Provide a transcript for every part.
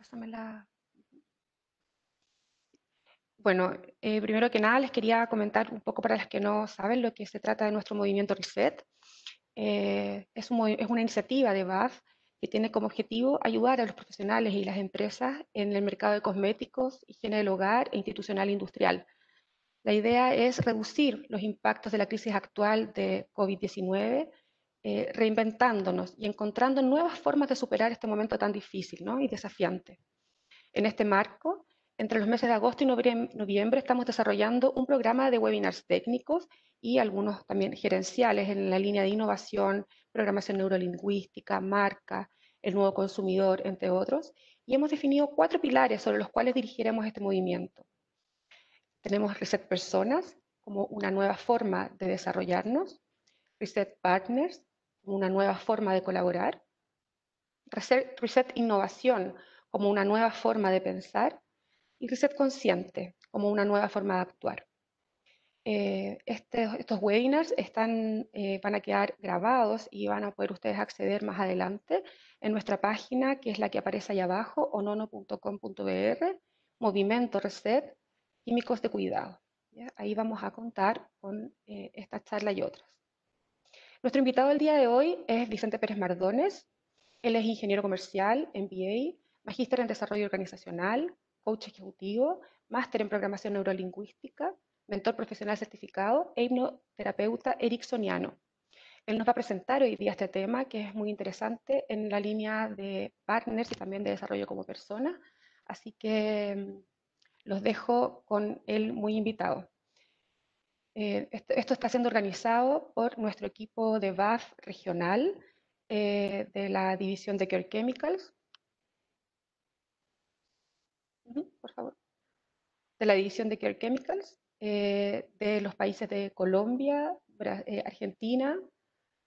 Pásamela. Bueno, primero que nada les quería comentar un poco para las que no saben lo que se trata de nuestro movimiento Reset. Es una iniciativa de BAF que tiene como objetivo ayudar a los profesionales y las empresas en el mercado de cosméticos, higiene del hogar e institucional e industrial. La idea es reducir los impactos de la crisis actual de COVID-19, reinventándonos y encontrando nuevas formas de superar este momento tan difícil, ¿no?, y desafiante. En este marco, entre los meses de agosto y noviembre estamos desarrollando un programa de webinars técnicos y algunos también gerenciales en la línea de innovación, programación neurolingüística, marca, el nuevo consumidor, entre otros, y hemos definido 4 pilares sobre los cuales dirigiremos este movimiento. Tenemos Reset Personas como una nueva forma de desarrollarnos, Reset Partners como una nueva forma de colaborar, Reset Innovación como una nueva forma de pensar y Reset Consciente como una nueva forma de actuar. Estos webinars van a quedar grabados y van a poder ustedes acceder más adelante en nuestra página, que es la que aparece ahí abajo, onono.com.br, Movimiento Reset, Químicos de Cuidado. ¿Ya? Ahí vamos a contar con esta charla y otras. Nuestro invitado del día de hoy es Vicente Pérez Mardones. Él es ingeniero comercial, MBA, magíster en desarrollo organizacional, coach ejecutivo, máster en programación neurolingüística, mentor profesional certificado e hipnoterapeuta ericksoniano. Él nos va a presentar hoy día este tema que es muy interesante en la línea de partners y también de desarrollo como persona. Así que los dejo con él muy invitado. Esto está siendo organizado por nuestro equipo de BAF regional de la división de Care Chemicals. Por favor. De la división de Care Chemicals de los países de Colombia, Argentina,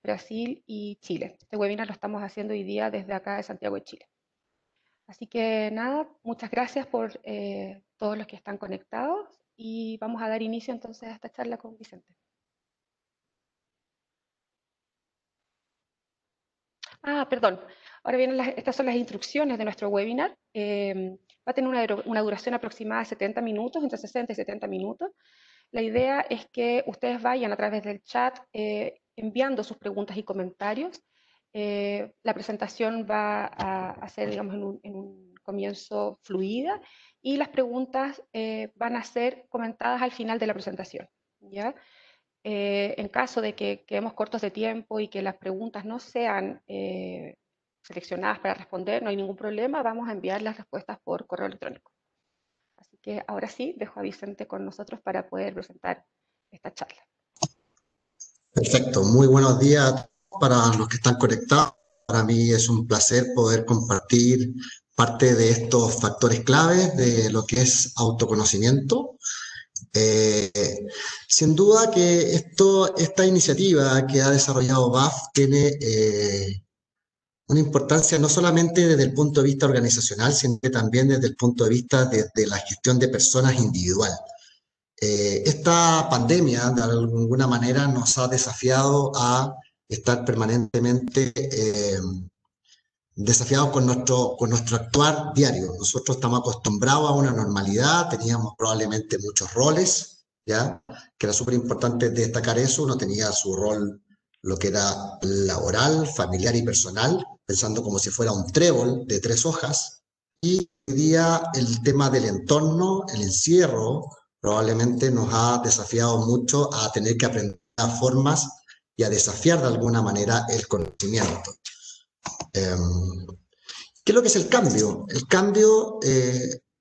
Brasil y Chile. Este webinar lo estamos haciendo hoy día desde acá de Santiago de Chile. Así que nada, muchas gracias por todos los que están conectados y vamos a dar inicio entonces a esta charla con Vicente. Perdón. Ahora vienen estas son las instrucciones de nuestro webinar. Va a tener una duración aproximada de 70 minutos, entre 60 y 70 minutos. La idea es que ustedes vayan a través del chat enviando sus preguntas y comentarios. La presentación va a ser, digamos, en un comienzo fluida y las preguntas van a ser comentadas al final de la presentación, ¿ya? En caso de que quedemos cortos de tiempo y que las preguntas no sean seleccionadas para responder, no hay ningún problema, vamos a enviar las respuestas por correo electrónico. Así que ahora sí, dejo a Vicente con nosotros para poder presentar esta charla. Perfecto, muy buenos días para los que están conectados. Para mí es un placer poder compartir parte de estos factores claves de lo que es autoconocimiento. Sin duda que esta iniciativa que ha desarrollado BAF tiene una importancia no solamente desde el punto de vista organizacional, sino que también desde el punto de vista de la gestión de personas individual. Esta pandemia, de alguna manera, nos ha desafiado a estar permanentemente desafiados con nuestro actuar diario. Nosotros estamos acostumbrados a una normalidad, teníamos probablemente muchos roles, ¿ya? Que era súper importante destacar eso. Uno tenía su rol, lo que era laboral, familiar y personal, pensando como si fuera un trébol de 3 hojas. Y hoy día el tema del entorno, el encierro, probablemente nos ha desafiado mucho a tener que aprender formas y a desafiar de alguna manera el conocimiento. ¿Qué es lo que es el cambio? El cambio,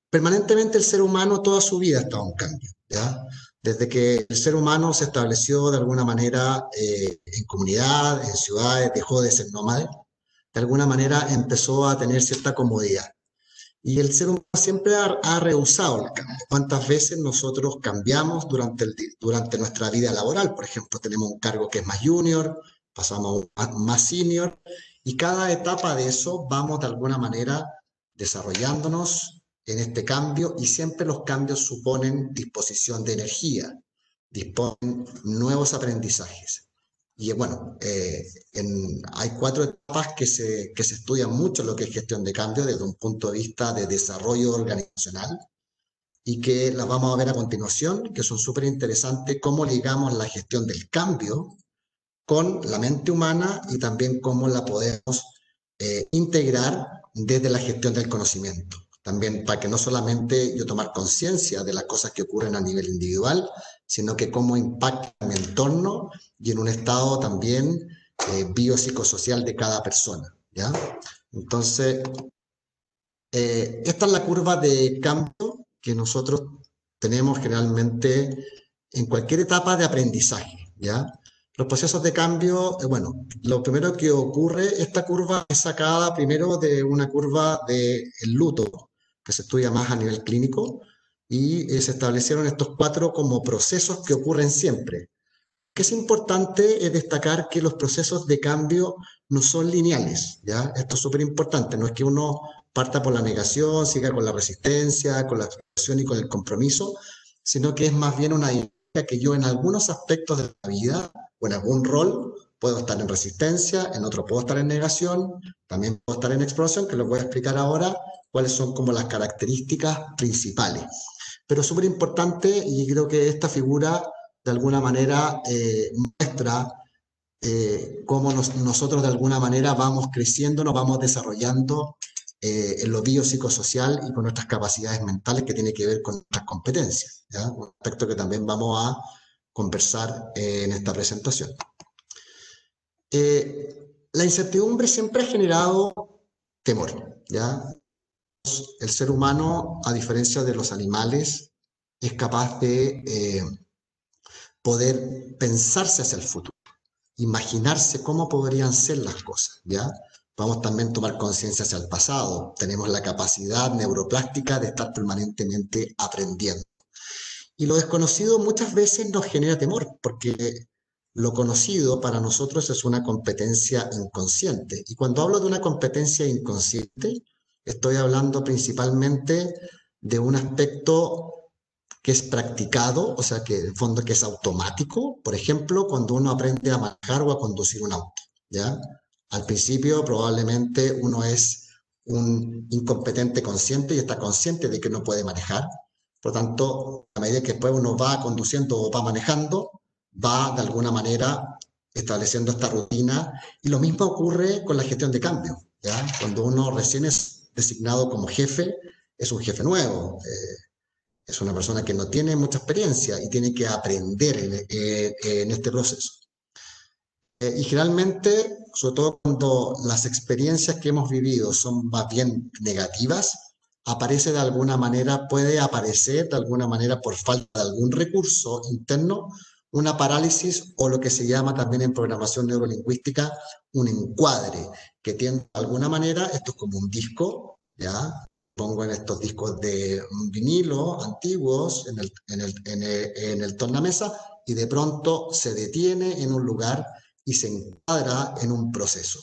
permanentemente el ser humano toda su vida ha estado en cambio, ¿ya? Desde que el ser humano se estableció de alguna manera en comunidad, en ciudades, dejó de ser nómade, de alguna manera empezó a tener cierta comodidad. Y el ser humano siempre ha rehusado el cambio. ¿Cuántas veces nosotros cambiamos durante nuestra vida laboral? Por ejemplo, tenemos un cargo que es más junior, pasamos a más senior, y cada etapa de eso vamos de alguna manera desarrollándonos en este cambio, y siempre los cambios suponen disposición de energía, disponen nuevos aprendizajes. Y bueno, hay 4 etapas que se estudian mucho en lo que es gestión de cambio desde un punto de vista de desarrollo organizacional y que las vamos a ver a continuación, que son súper interesantes, cómo ligamos la gestión del cambio con la mente humana y también cómo la podemos integrar desde la gestión del conocimiento. También para que no solamente yo tomar conciencia de las cosas que ocurren a nivel individual, sino que cómo impacta en mi entorno y en un estado también biopsicosocial de cada persona, ¿ya? Entonces, esta es la curva de cambio que nosotros tenemos generalmente en cualquier etapa de aprendizaje, ¿ya? Los procesos de cambio, bueno, lo primero que ocurre, esta curva es sacada primero de una curva del luto, que se estudia más a nivel clínico, y se establecieron estos 4 como procesos que ocurren siempre. Que es importante es destacar que los procesos de cambio no son lineales, ¿ya? Esto es súper importante, no es que uno parta por la negación, siga con la resistencia, con la expresión y con el compromiso, sino que es más bien una idea que yo en algunos aspectos de la vida o en algún rol puedo estar en resistencia, en otro puedo estar en negación, también puedo estar en exploración, que lo voy a explicar ahora, cuáles son como las características principales. Pero súper importante y creo que esta figura de alguna manera muestra cómo nosotros de alguna manera vamos creciendo, nos vamos desarrollando en lo biopsicosocial y con nuestras capacidades mentales que tiene que ver con nuestras competencias, ¿ya? Un aspecto que también vamos a conversar en esta presentación. La incertidumbre siempre ha generado temor, ¿ya? El ser humano, a diferencia de los animales, es capaz de poder pensarse hacia el futuro, imaginarse cómo podrían ser las cosas, ¿ya? Vamos también a tomar conciencia hacia el pasado. Tenemos la capacidad neuroplástica de estar permanentemente aprendiendo. Y lo desconocido muchas veces nos genera temor, porque lo conocido para nosotros es una competencia inconsciente. Y cuando hablo de una competencia inconsciente, estoy hablando principalmente de un aspecto que es practicado, o sea, que en el fondo que es automático, por ejemplo, cuando uno aprende a manejar o a conducir un auto, ¿ya? Al principio probablemente uno es un incompetente consciente y está consciente de que no puede manejar, por lo tanto, a medida que después uno va conduciendo o va manejando, va de alguna manera estableciendo esta rutina, y lo mismo ocurre con la gestión de cambio, ¿ya? Cuando uno recién es designado como jefe, es un jefe nuevo, es una persona que no tiene mucha experiencia y tiene que aprender en este proceso. Y generalmente, sobre todo cuando las experiencias que hemos vivido son más bien negativas, aparece de alguna manera, puede aparecer de alguna manera por falta de algún recurso interno, una parálisis o lo que se llama también en programación neurolingüística un encuadre, que tiene de alguna manera, esto es como un disco, ¿ya? Pongo en estos discos de vinilo antiguos en el tornamesa y de pronto se detiene en un lugar y se encuadra en un proceso,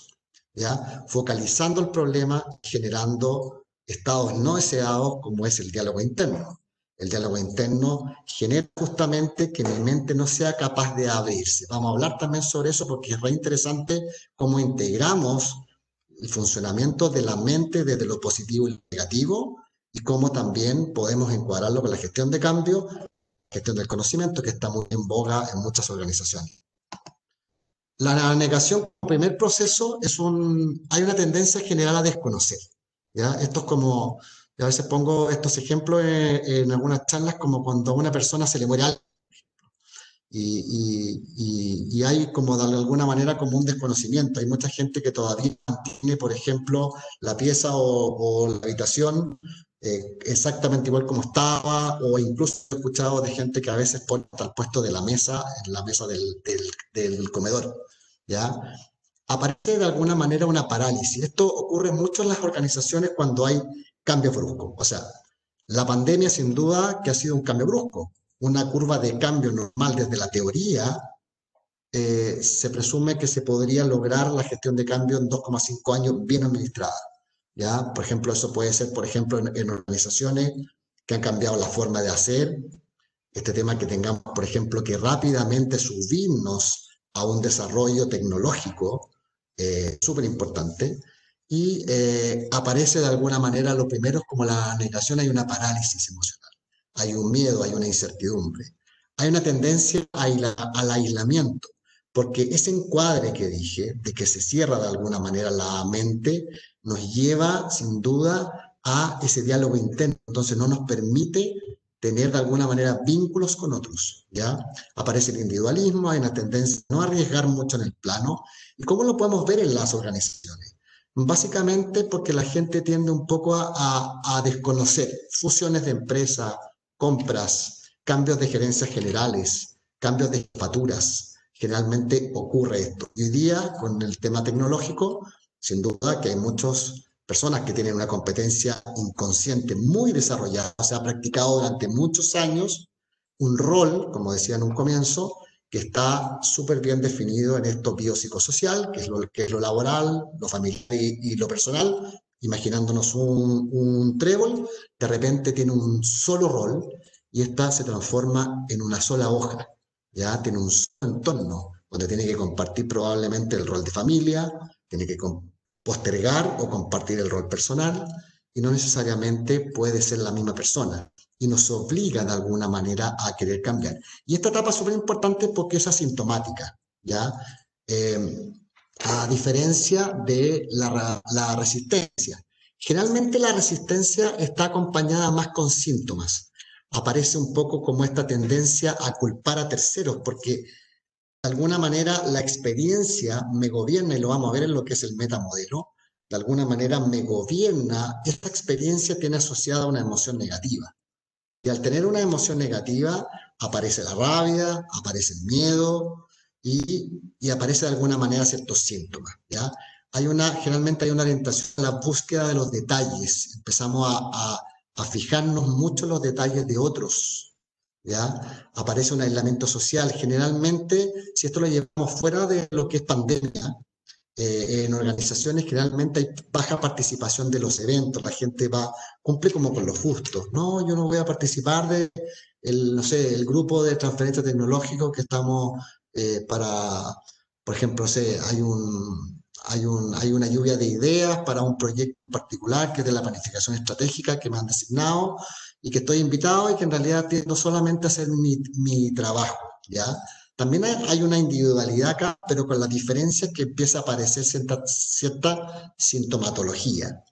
¿ya? Focalizando el problema, generando estados no deseados como es el diálogo interno. El diálogo interno genera justamente que mi mente no sea capaz de abrirse. Vamos a hablar también sobre eso porque es re interesante cómo integramos el funcionamiento de la mente desde lo positivo y lo negativo y cómo también podemos encuadrarlo con la gestión de cambio, gestión del conocimiento, que está muy en boga en muchas organizaciones. La negación como primer proceso hay una tendencia general a desconocer, ¿ya? Esto es como, yo a veces pongo estos ejemplos en algunas charlas como cuando a una persona se le muere algo y hay como de alguna manera como un desconocimiento. Hay mucha gente que todavía mantiene, por ejemplo, la pieza o la habitación exactamente igual como estaba, o incluso he escuchado de gente que a veces pone hasta el puesto de la mesa, en la mesa del comedor, ¿ya? Aparece de alguna manera una parálisis. Esto ocurre mucho en las organizaciones cuando hay cambios bruscos. O sea, la pandemia sin duda que ha sido un cambio brusco. Una curva de cambio normal desde la teoría, se presume que se podría lograr la gestión de cambio en 2,5 años bien administrada, ¿ya? Por ejemplo, eso puede ser, por ejemplo, en organizaciones que han cambiado la forma de hacer, este tema que tengamos, por ejemplo, que rápidamente subirnos a un desarrollo tecnológico súper importante y aparece de alguna manera lo primero como la negación, hay una parálisis emocional, hay un miedo, hay una incertidumbre, hay una tendencia al aislamiento, porque ese encuadre que dije, de que se cierra de alguna manera la mente, nos lleva sin duda a ese diálogo interno, entonces no nos permite tener de alguna manera vínculos con otros, ¿ya? Aparece el individualismo, hay una tendencia a no arriesgar mucho en el plano. ¿Y cómo lo podemos ver en las organizaciones? Básicamente porque la gente tiende un poco a desconocer fusiones de empresa, compras, cambios de gerencias generales, cambios de jefaturas. Generalmente ocurre esto. Y hoy día, con el tema tecnológico, sin duda que hay muchas personas que tienen una competencia inconsciente muy desarrollada, se ha practicado durante muchos años un rol, como decía en un comienzo, que está súper bien definido en esto biopsicosocial, que es lo laboral, lo familiar y lo personal. Imaginándonos un trébol, de repente tiene un solo rol y esta se transforma en una sola hoja, ya tiene un solo entorno, donde tiene que compartir probablemente el rol de familia, tiene que postergar o compartir el rol personal y no necesariamente puede ser la misma persona y nos obliga de alguna manera a querer cambiar. Y esta etapa es súper importante porque es asintomática, ¿ya? A diferencia de la resistencia. Generalmente la resistencia está acompañada más con síntomas. Aparece un poco como esta tendencia a culpar a terceros, porque de alguna manera la experiencia me gobierna, y lo vamos a ver en lo que es el metamodelo, de alguna manera me gobierna, esta experiencia tiene asociada una emoción negativa. Y al tener una emoción negativa, aparece la rabia, aparece el miedo y aparece de alguna manera ciertos síntomas, ¿ya? Generalmente hay una orientación a la búsqueda de los detalles. Empezamos a fijarnos mucho en los detalles de otros, ¿ya? Aparece un aislamiento social. Generalmente, si esto lo llevamos fuera de lo que es pandemia, en organizaciones generalmente hay baja participación de los eventos, la gente cumple como con los justos. No, yo no voy a participar de no sé, el grupo de transferencia tecnológico que estamos por ejemplo, no sé, hay una lluvia de ideas para un proyecto particular que es de la planificación estratégica que me han designado y que estoy invitado y que en realidad tiendo solamente a hacer mi trabajo, ¿ya? También hay una individualidad acá, pero con la diferencia que empieza a aparecer cierta sintomatología.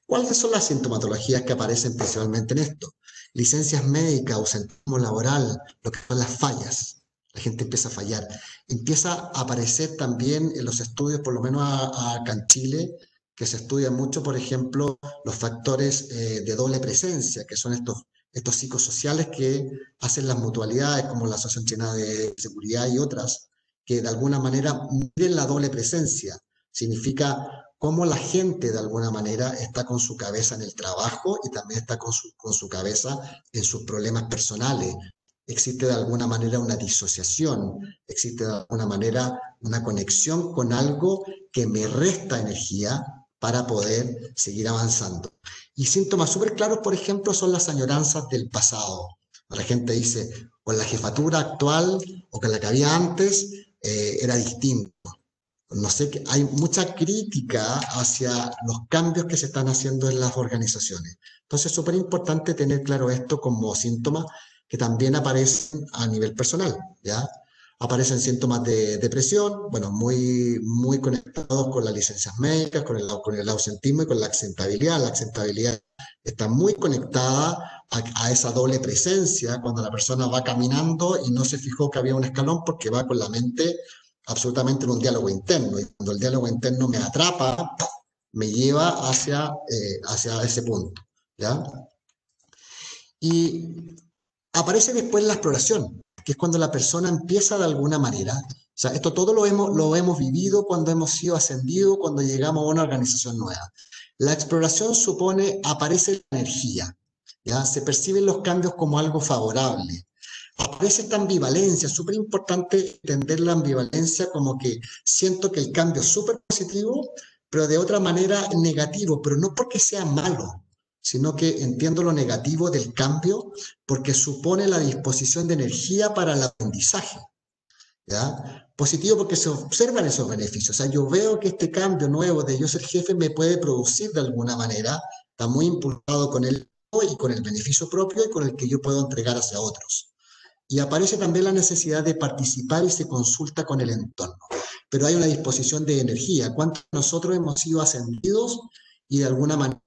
¿Cuáles son las sintomatologías que aparecen principalmente en esto? Licencias médicas, ausentismo laboral, lo que son las fallas. La gente empieza a fallar. Empieza a aparecer también en los estudios, por lo menos acá en Chile, que se estudia mucho, por ejemplo, los factores de doble presencia, que son estos psicosociales que hacen las mutualidades, como la Asociación China de Seguridad y otras, que de alguna manera miden la doble presencia. Significa cómo la gente de alguna manera está con su cabeza en el trabajo y también está con su cabeza en sus problemas personales. Existe de alguna manera una disociación, existe de alguna manera una conexión con algo que me resta energía para poder seguir avanzando. Y síntomas súper claros, por ejemplo, son las añoranzas del pasado. La gente dice, con la jefatura actual o con la que había antes, era distinto. No sé, hay mucha crítica hacia los cambios que se están haciendo en las organizaciones. Entonces es súper importante tener claro esto como síntomas que también aparecen a nivel personal, ¿ya? Aparecen síntomas de depresión, bueno, muy conectados con las licencias médicas, con el ausentismo y con la accidentabilidad. La accidentabilidad está muy conectada a esa doble presencia, cuando la persona va caminando y no se fijó que había un escalón porque va con la mente absolutamente en un diálogo interno. Y cuando el diálogo interno me atrapa, me lleva hacia ese punto, ¿ya? Y aparece después la exploración, que es cuando la persona empieza de alguna manera, o sea, esto todo lo hemos vivido cuando hemos sido ascendidos, cuando llegamos a una organización nueva. La exploración aparece la energía, ¿ya? Se perciben los cambios como algo favorable. Aparece esta ambivalencia, súper importante entender la ambivalencia como que siento que el cambio es súper positivo, pero de otra manera negativo, pero no porque sea malo, sino que entiendo lo negativo del cambio porque supone la disposición de energía para el aprendizaje. ¿ya? Positivo porque se observan esos beneficios. O sea, yo veo que este cambio nuevo de yo ser jefe me puede producir de alguna manera, está muy impulsado con el y con el beneficio propio y con el que yo puedo entregar hacia otros. Y aparece también la necesidad de participar y se consulta con el entorno. Pero hay una disposición de energía. ¿Cuántos de nosotros hemos sido ascendidos y de alguna manera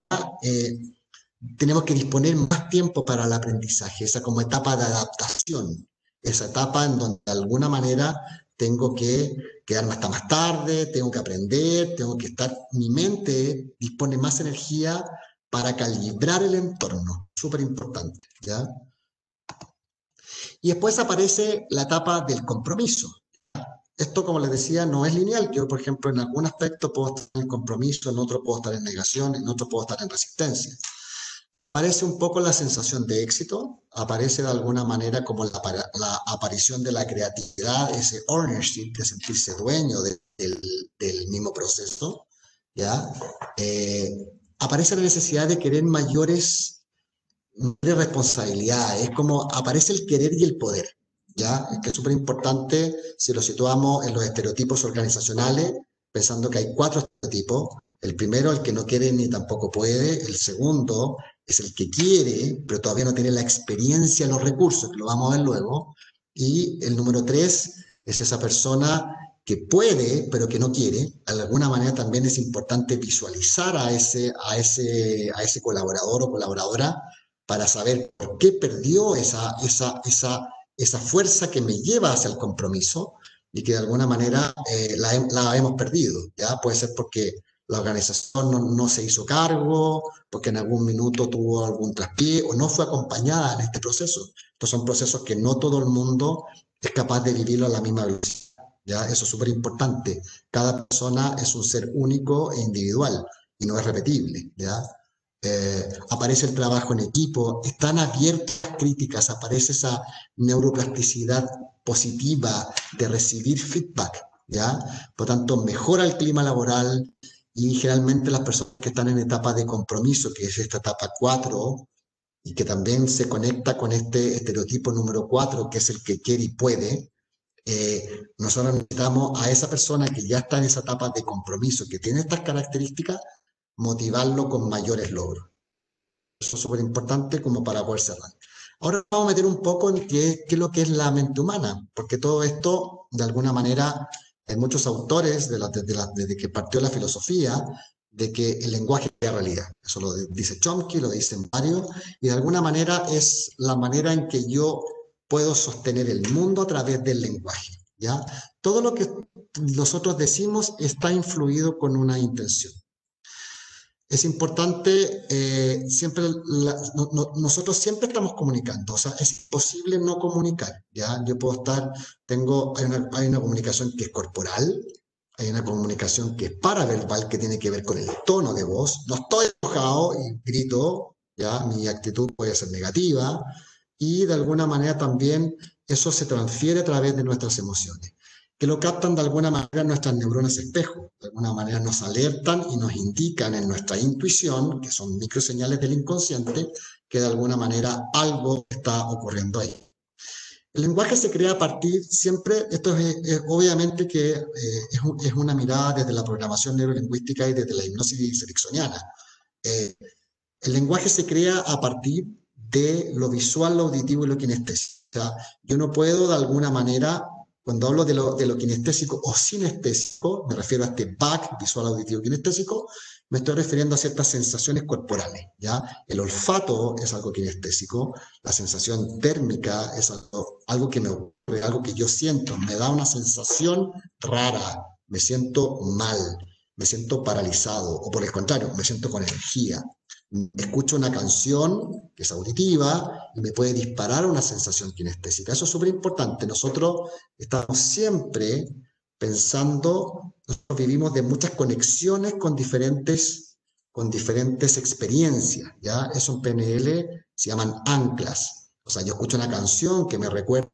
tenemos que disponer más tiempo para el aprendizaje, esa como etapa de adaptación, esa etapa en donde de alguna manera tengo que quedarme hasta más tarde, tengo que aprender, tengo que estar, mi mente dispone más energía para calibrar el entorno, súper importante, ¿ya? Y después aparece la etapa del compromiso. Esto, como les decía, no es lineal. Yo, por ejemplo, en algún aspecto puedo estar en compromiso, en otro puedo estar en negación, en otro puedo estar en resistencia. Aparece un poco la sensación de éxito, aparece de alguna manera como la aparición de la creatividad, ese ownership, de sentirse dueño del mismo proceso, ¿ya? Aparece la necesidad de querer mayores responsabilidades, es como aparece el querer y el poder, ¿ya? Es que es súper importante si lo situamos en los estereotipos organizacionales, pensando que hay 4 estereotipos. El primero, el que no quiere ni tampoco puede. El segundo es el que quiere, pero todavía no tiene la experiencia, los recursos, que lo vamos a ver luego. Y el número 3 es esa persona que puede, pero que no quiere. De alguna manera también es importante visualizar a ese colaborador o colaboradora para saber por qué perdió esa fuerza que me lleva hacia el compromiso y que de alguna manera la hemos perdido, ¿ya? Puede ser porque la organización no se hizo cargo, porque en algún minuto tuvo algún traspié o no fue acompañada en este proceso. Estos son procesos que no todo el mundo es capaz de vivirlo a la misma velocidad, ¿ya? Eso es súper importante. Cada persona es un ser único e individual y no es repetible, ¿ya? Aparece el trabajo en equipo, están abiertas críticas, aparece esa neuroplasticidad positiva de recibir feedback, ¿ya? Por tanto, mejora el clima laboral y generalmente las personas que están en etapa de compromiso, que es esta etapa 4 y que también se conecta con este estereotipo número 4 que es el que quiere y puede, nosotros necesitamos a esa persona que ya está en esa etapa de compromiso, que tiene estas características, motivarlo con mayores logros. Eso es súper importante como para poder cerrar. Ahora vamos a meter un poco en qué es lo que es la mente humana, porque todo esto, de alguna manera, hay muchos autores desde que partió la filosofía, de que el lenguaje es la realidad. Eso lo dice Chomsky, lo dicen varios, y de alguna manera es la manera en que yo puedo sostener el mundo a través del lenguaje, ¿ya? Todo lo que nosotros decimos está influido con una intención. Es importante, nosotros siempre estamos comunicando, o sea, es imposible no comunicar, ¿ya? Yo puedo estar, hay una comunicación que es corporal, hay una comunicación que es paraverbal, que tiene que ver con el tono de voz. No estoy enojado y grito, ¿ya? Mi actitud puede ser negativa y de alguna manera también eso se transfiere a través de nuestras emociones que lo captan de alguna manera nuestras neuronas espejo, de alguna manera nos alertan y nos indican en nuestra intuición, que son microseñales del inconsciente, que de alguna manera algo está ocurriendo ahí. El lenguaje se crea a partir siempre, esto es obviamente que es una mirada desde la programación neurolingüística y desde la hipnosis ericksoniana. El lenguaje se crea a partir de lo visual, lo auditivo y lo kinestésico. O sea, yo no puedo de alguna manera cuando hablo de lo kinestésico o sinestésico, me refiero a este back, visual, auditivo, kinestésico, me estoy refiriendo a ciertas sensaciones corporales, ¿ya? El olfato es algo kinestésico, la sensación térmica es algo que me ocurre, algo que yo siento, me da una sensación rara, me siento mal, me siento paralizado, o por el contrario, me siento con energía. Escucho una canción que es auditiva y me puede disparar una sensación kinestésica. Eso es súper importante. Nosotros estamos siempre pensando, nosotros vivimos de muchas conexiones con diferentes experiencias, ¿ya? Eso en PNL se llaman anclas. O sea, yo escucho una canción que me recuerda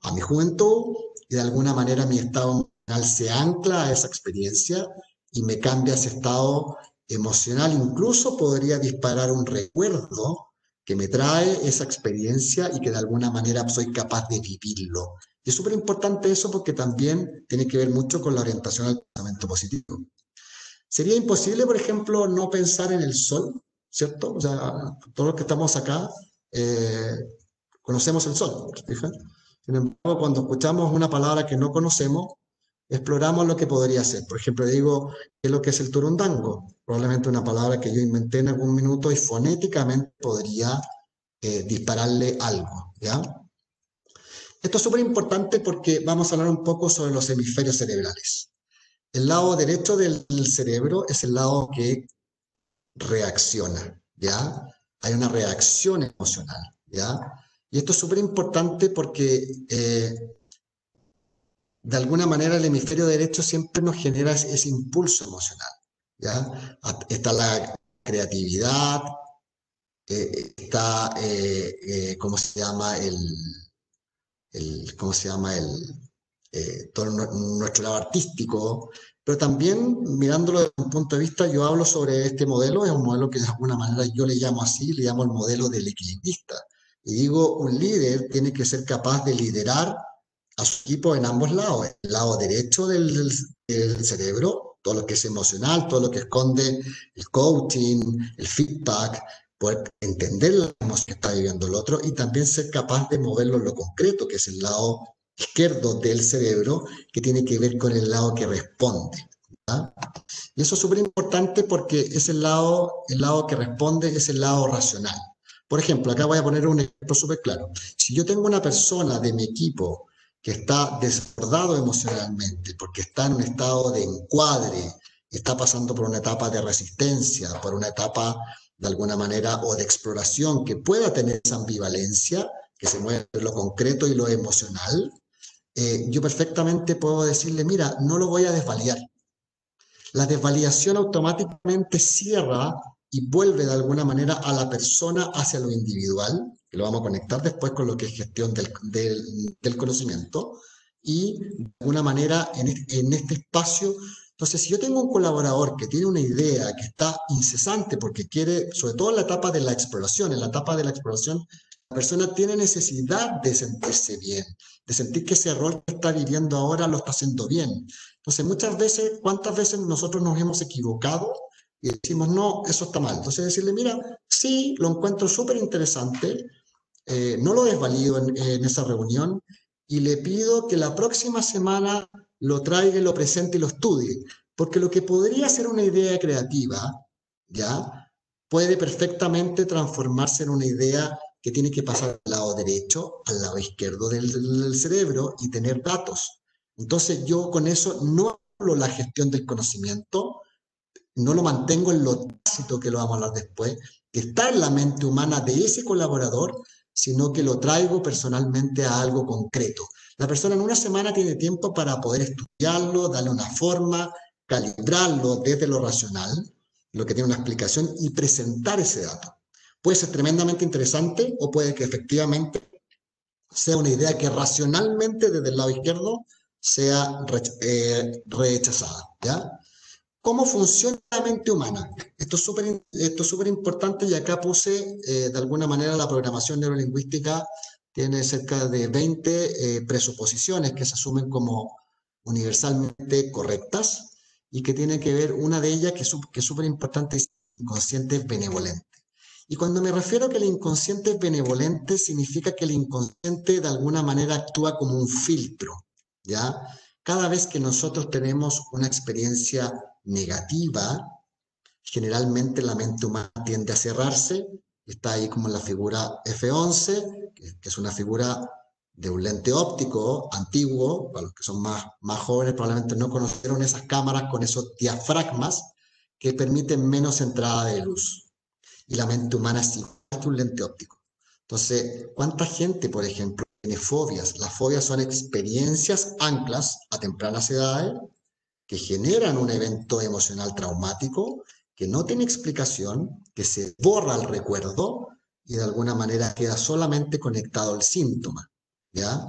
a mi juventud y de alguna manera mi estado emocional se ancla a esa experiencia y me cambia ese estado emocional, incluso podría disparar un recuerdo que me trae esa experiencia y que de alguna manera soy capaz de vivirlo. Y es súper importante eso porque también tiene que ver mucho con la orientación al pensamiento positivo. Sería imposible, por ejemplo, no pensar en el sol, ¿cierto? O sea, todos los que estamos acá conocemos el sol, ¿fijas? Sin embargo, cuando escuchamos una palabra que no conocemos, exploramos lo que podría ser. Por ejemplo, digo, ¿qué es lo que es el turundango? Probablemente una palabra que yo inventé en algún minuto y fonéticamente podría dispararle algo, ¿ya? Esto es súper importante porque vamos a hablar un poco sobre los hemisferios cerebrales. El lado derecho del cerebro es el lado que reacciona, ¿ya? Hay una reacción emocional, ¿ya? Y esto es súper importante porque de alguna manera el hemisferio derecho siempre nos genera ese impulso emocional, ¿ya? Está la creatividad, está, ¿cómo se llama? ¿Cómo se llama? Todo nuestro lado artístico, pero también mirándolo desde un punto de vista, yo hablo sobre este modelo, es un modelo que de alguna manera yo le llamo así, le llamo el modelo del equilibrista. Y digo, un líder tiene que ser capaz de liderar a su equipo en ambos lados, el lado derecho del cerebro, todo lo que es emocional, todo lo que esconde el coaching, el feedback, poder entender la emoción que está viviendo el otro y también ser capaz de moverlo en lo concreto, que es el lado izquierdo del cerebro, que tiene que ver con el lado que responde. ¿Ya? Y eso es súper importante porque es el lado que responde es el lado racional. Por ejemplo, acá voy a poner un ejemplo súper claro. Si yo tengo una persona de mi equipo que está desbordado emocionalmente, porque está en un estado de encuadre, está pasando por una etapa de resistencia, por una etapa de alguna manera o de exploración que pueda tener esa ambivalencia, que se mueve entre lo concreto y lo emocional, yo perfectamente puedo decirle, mira, no lo voy a desvalidar. La desvalidación automáticamente cierra y vuelve de alguna manera a la persona hacia lo individual, que lo vamos a conectar después con lo que es gestión del conocimiento, y de alguna manera en este espacio. Entonces, si yo tengo un colaborador que tiene una idea, que está incesante porque quiere, sobre todo en la etapa de la exploración, en la etapa de la exploración, la persona tiene necesidad de sentirse bien, de sentir que ese rol que está viviendo ahora lo está haciendo bien. Entonces, muchas veces, ¿cuántas veces nosotros nos hemos equivocado y decimos, no, eso está mal? Entonces, decirle, mira, sí, lo encuentro súper interesante, no lo desvalido en esa reunión y le pido que la próxima semana lo traiga, lo presente y lo estudie, porque lo que podría ser una idea creativa, ¿ya? Puede perfectamente transformarse en una idea que tiene que pasar al lado derecho, al lado izquierdo del cerebro y tener datos. Entonces yo con eso no hablo la gestión del conocimiento, no lo mantengo en lo tácito, que lo vamos a hablar después, que está en la mente humana de ese colaborador, sino que lo traigo personalmente a algo concreto. La persona en una semana tiene tiempo para poder estudiarlo, darle una forma, calibrarlo desde lo racional, lo que tiene una explicación, y presentar ese dato. Puede ser tremendamente interesante o puede que efectivamente sea una idea que racionalmente desde el lado izquierdo sea rechazada, ¿ya? ¿Cómo funciona la mente humana? Esto es súper importante y acá puse de alguna manera la programación neurolingüística tiene cerca de 20 presuposiciones que se asumen como universalmente correctas y que tiene que ver, una de ellas que es súper importante, es el inconsciente benevolente. Y cuando me refiero a que el inconsciente es benevolente, significa que el inconsciente de alguna manera actúa como un filtro, ¿ya? Cada vez que nosotros tenemos una experiencia negativa, generalmente la mente humana tiende a cerrarse, está ahí como en la figura F11, que es una figura de un lente óptico antiguo, para los que son más jóvenes probablemente no conocieron esas cámaras con esos diafragmas que permiten menos entrada de luz. Y la mente humana es igual que un lente óptico. Entonces, ¿cuánta gente, por ejemplo, tiene fobias? Las fobias son experiencias anclas a tempranas edades que generan un evento emocional traumático que no tiene explicación, que se borra el recuerdo y de alguna manera queda solamente conectado al síntoma, ¿ya?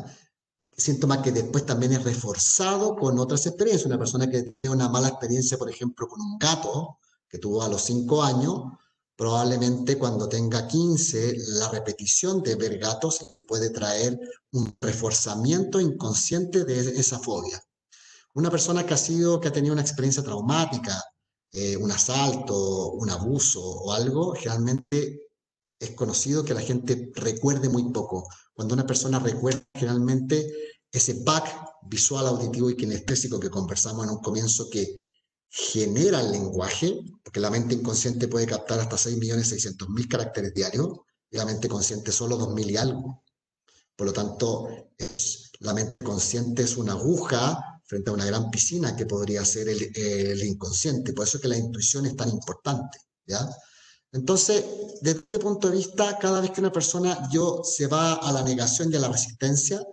Síntoma que después también es reforzado con otras experiencias. Una persona que tiene una mala experiencia, por ejemplo, con un gato que tuvo a los 5 años, probablemente cuando tenga 15, la repetición de ver gatos puede traer un reforzamiento inconsciente de esa fobia. Una persona que ha tenido una experiencia traumática, un asalto, un abuso o algo, generalmente es conocido que la gente recuerde muy poco. Cuando una persona recuerda, generalmente ese pack visual, auditivo y kinestésico que conversamos en un comienzo que genera el lenguaje, porque la mente inconsciente puede captar hasta 6.600.000 caracteres diarios y la mente consciente solo 2.000 y algo. Por lo tanto, la mente consciente es una aguja frente a una gran piscina que podría ser el inconsciente. Por eso es que la intuición es tan importante, ¿ya? Entonces, desde este punto de vista, cada vez que una persona se va a la negación y a la resistencia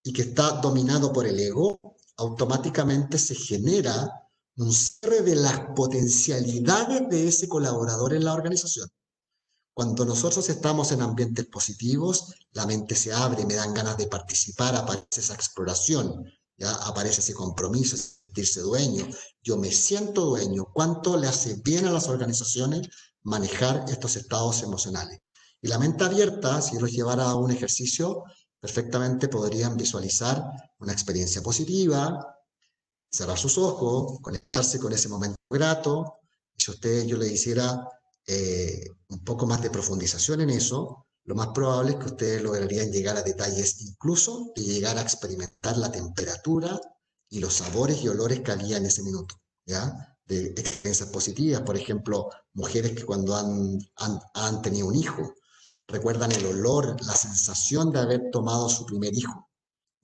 y que está dominado por el ego, automáticamente se genera un cierre de las potencialidades de ese colaborador en la organización. Cuando nosotros estamos en ambientes positivos, la mente se abre, me dan ganas de participar, aparece esa exploración, ¿ya? Aparece ese compromiso, sentirse dueño. Yo me siento dueño. ¿Cuánto le hace bien a las organizaciones manejar estos estados emocionales? Y la mente abierta, si los llevara a un ejercicio, perfectamente podrían visualizar una experiencia positiva, cerrar sus ojos, conectarse con ese momento grato. Y si yo le hiciera un poco más de profundización en eso, lo más probable es que ustedes lograrían llegar a detalles incluso de llegar a experimentar la temperatura y los sabores y olores que había en ese minuto, ¿ya? De experiencias positivas, por ejemplo, mujeres que cuando han tenido un hijo, recuerdan el olor, la sensación de haber tomado su primer hijo,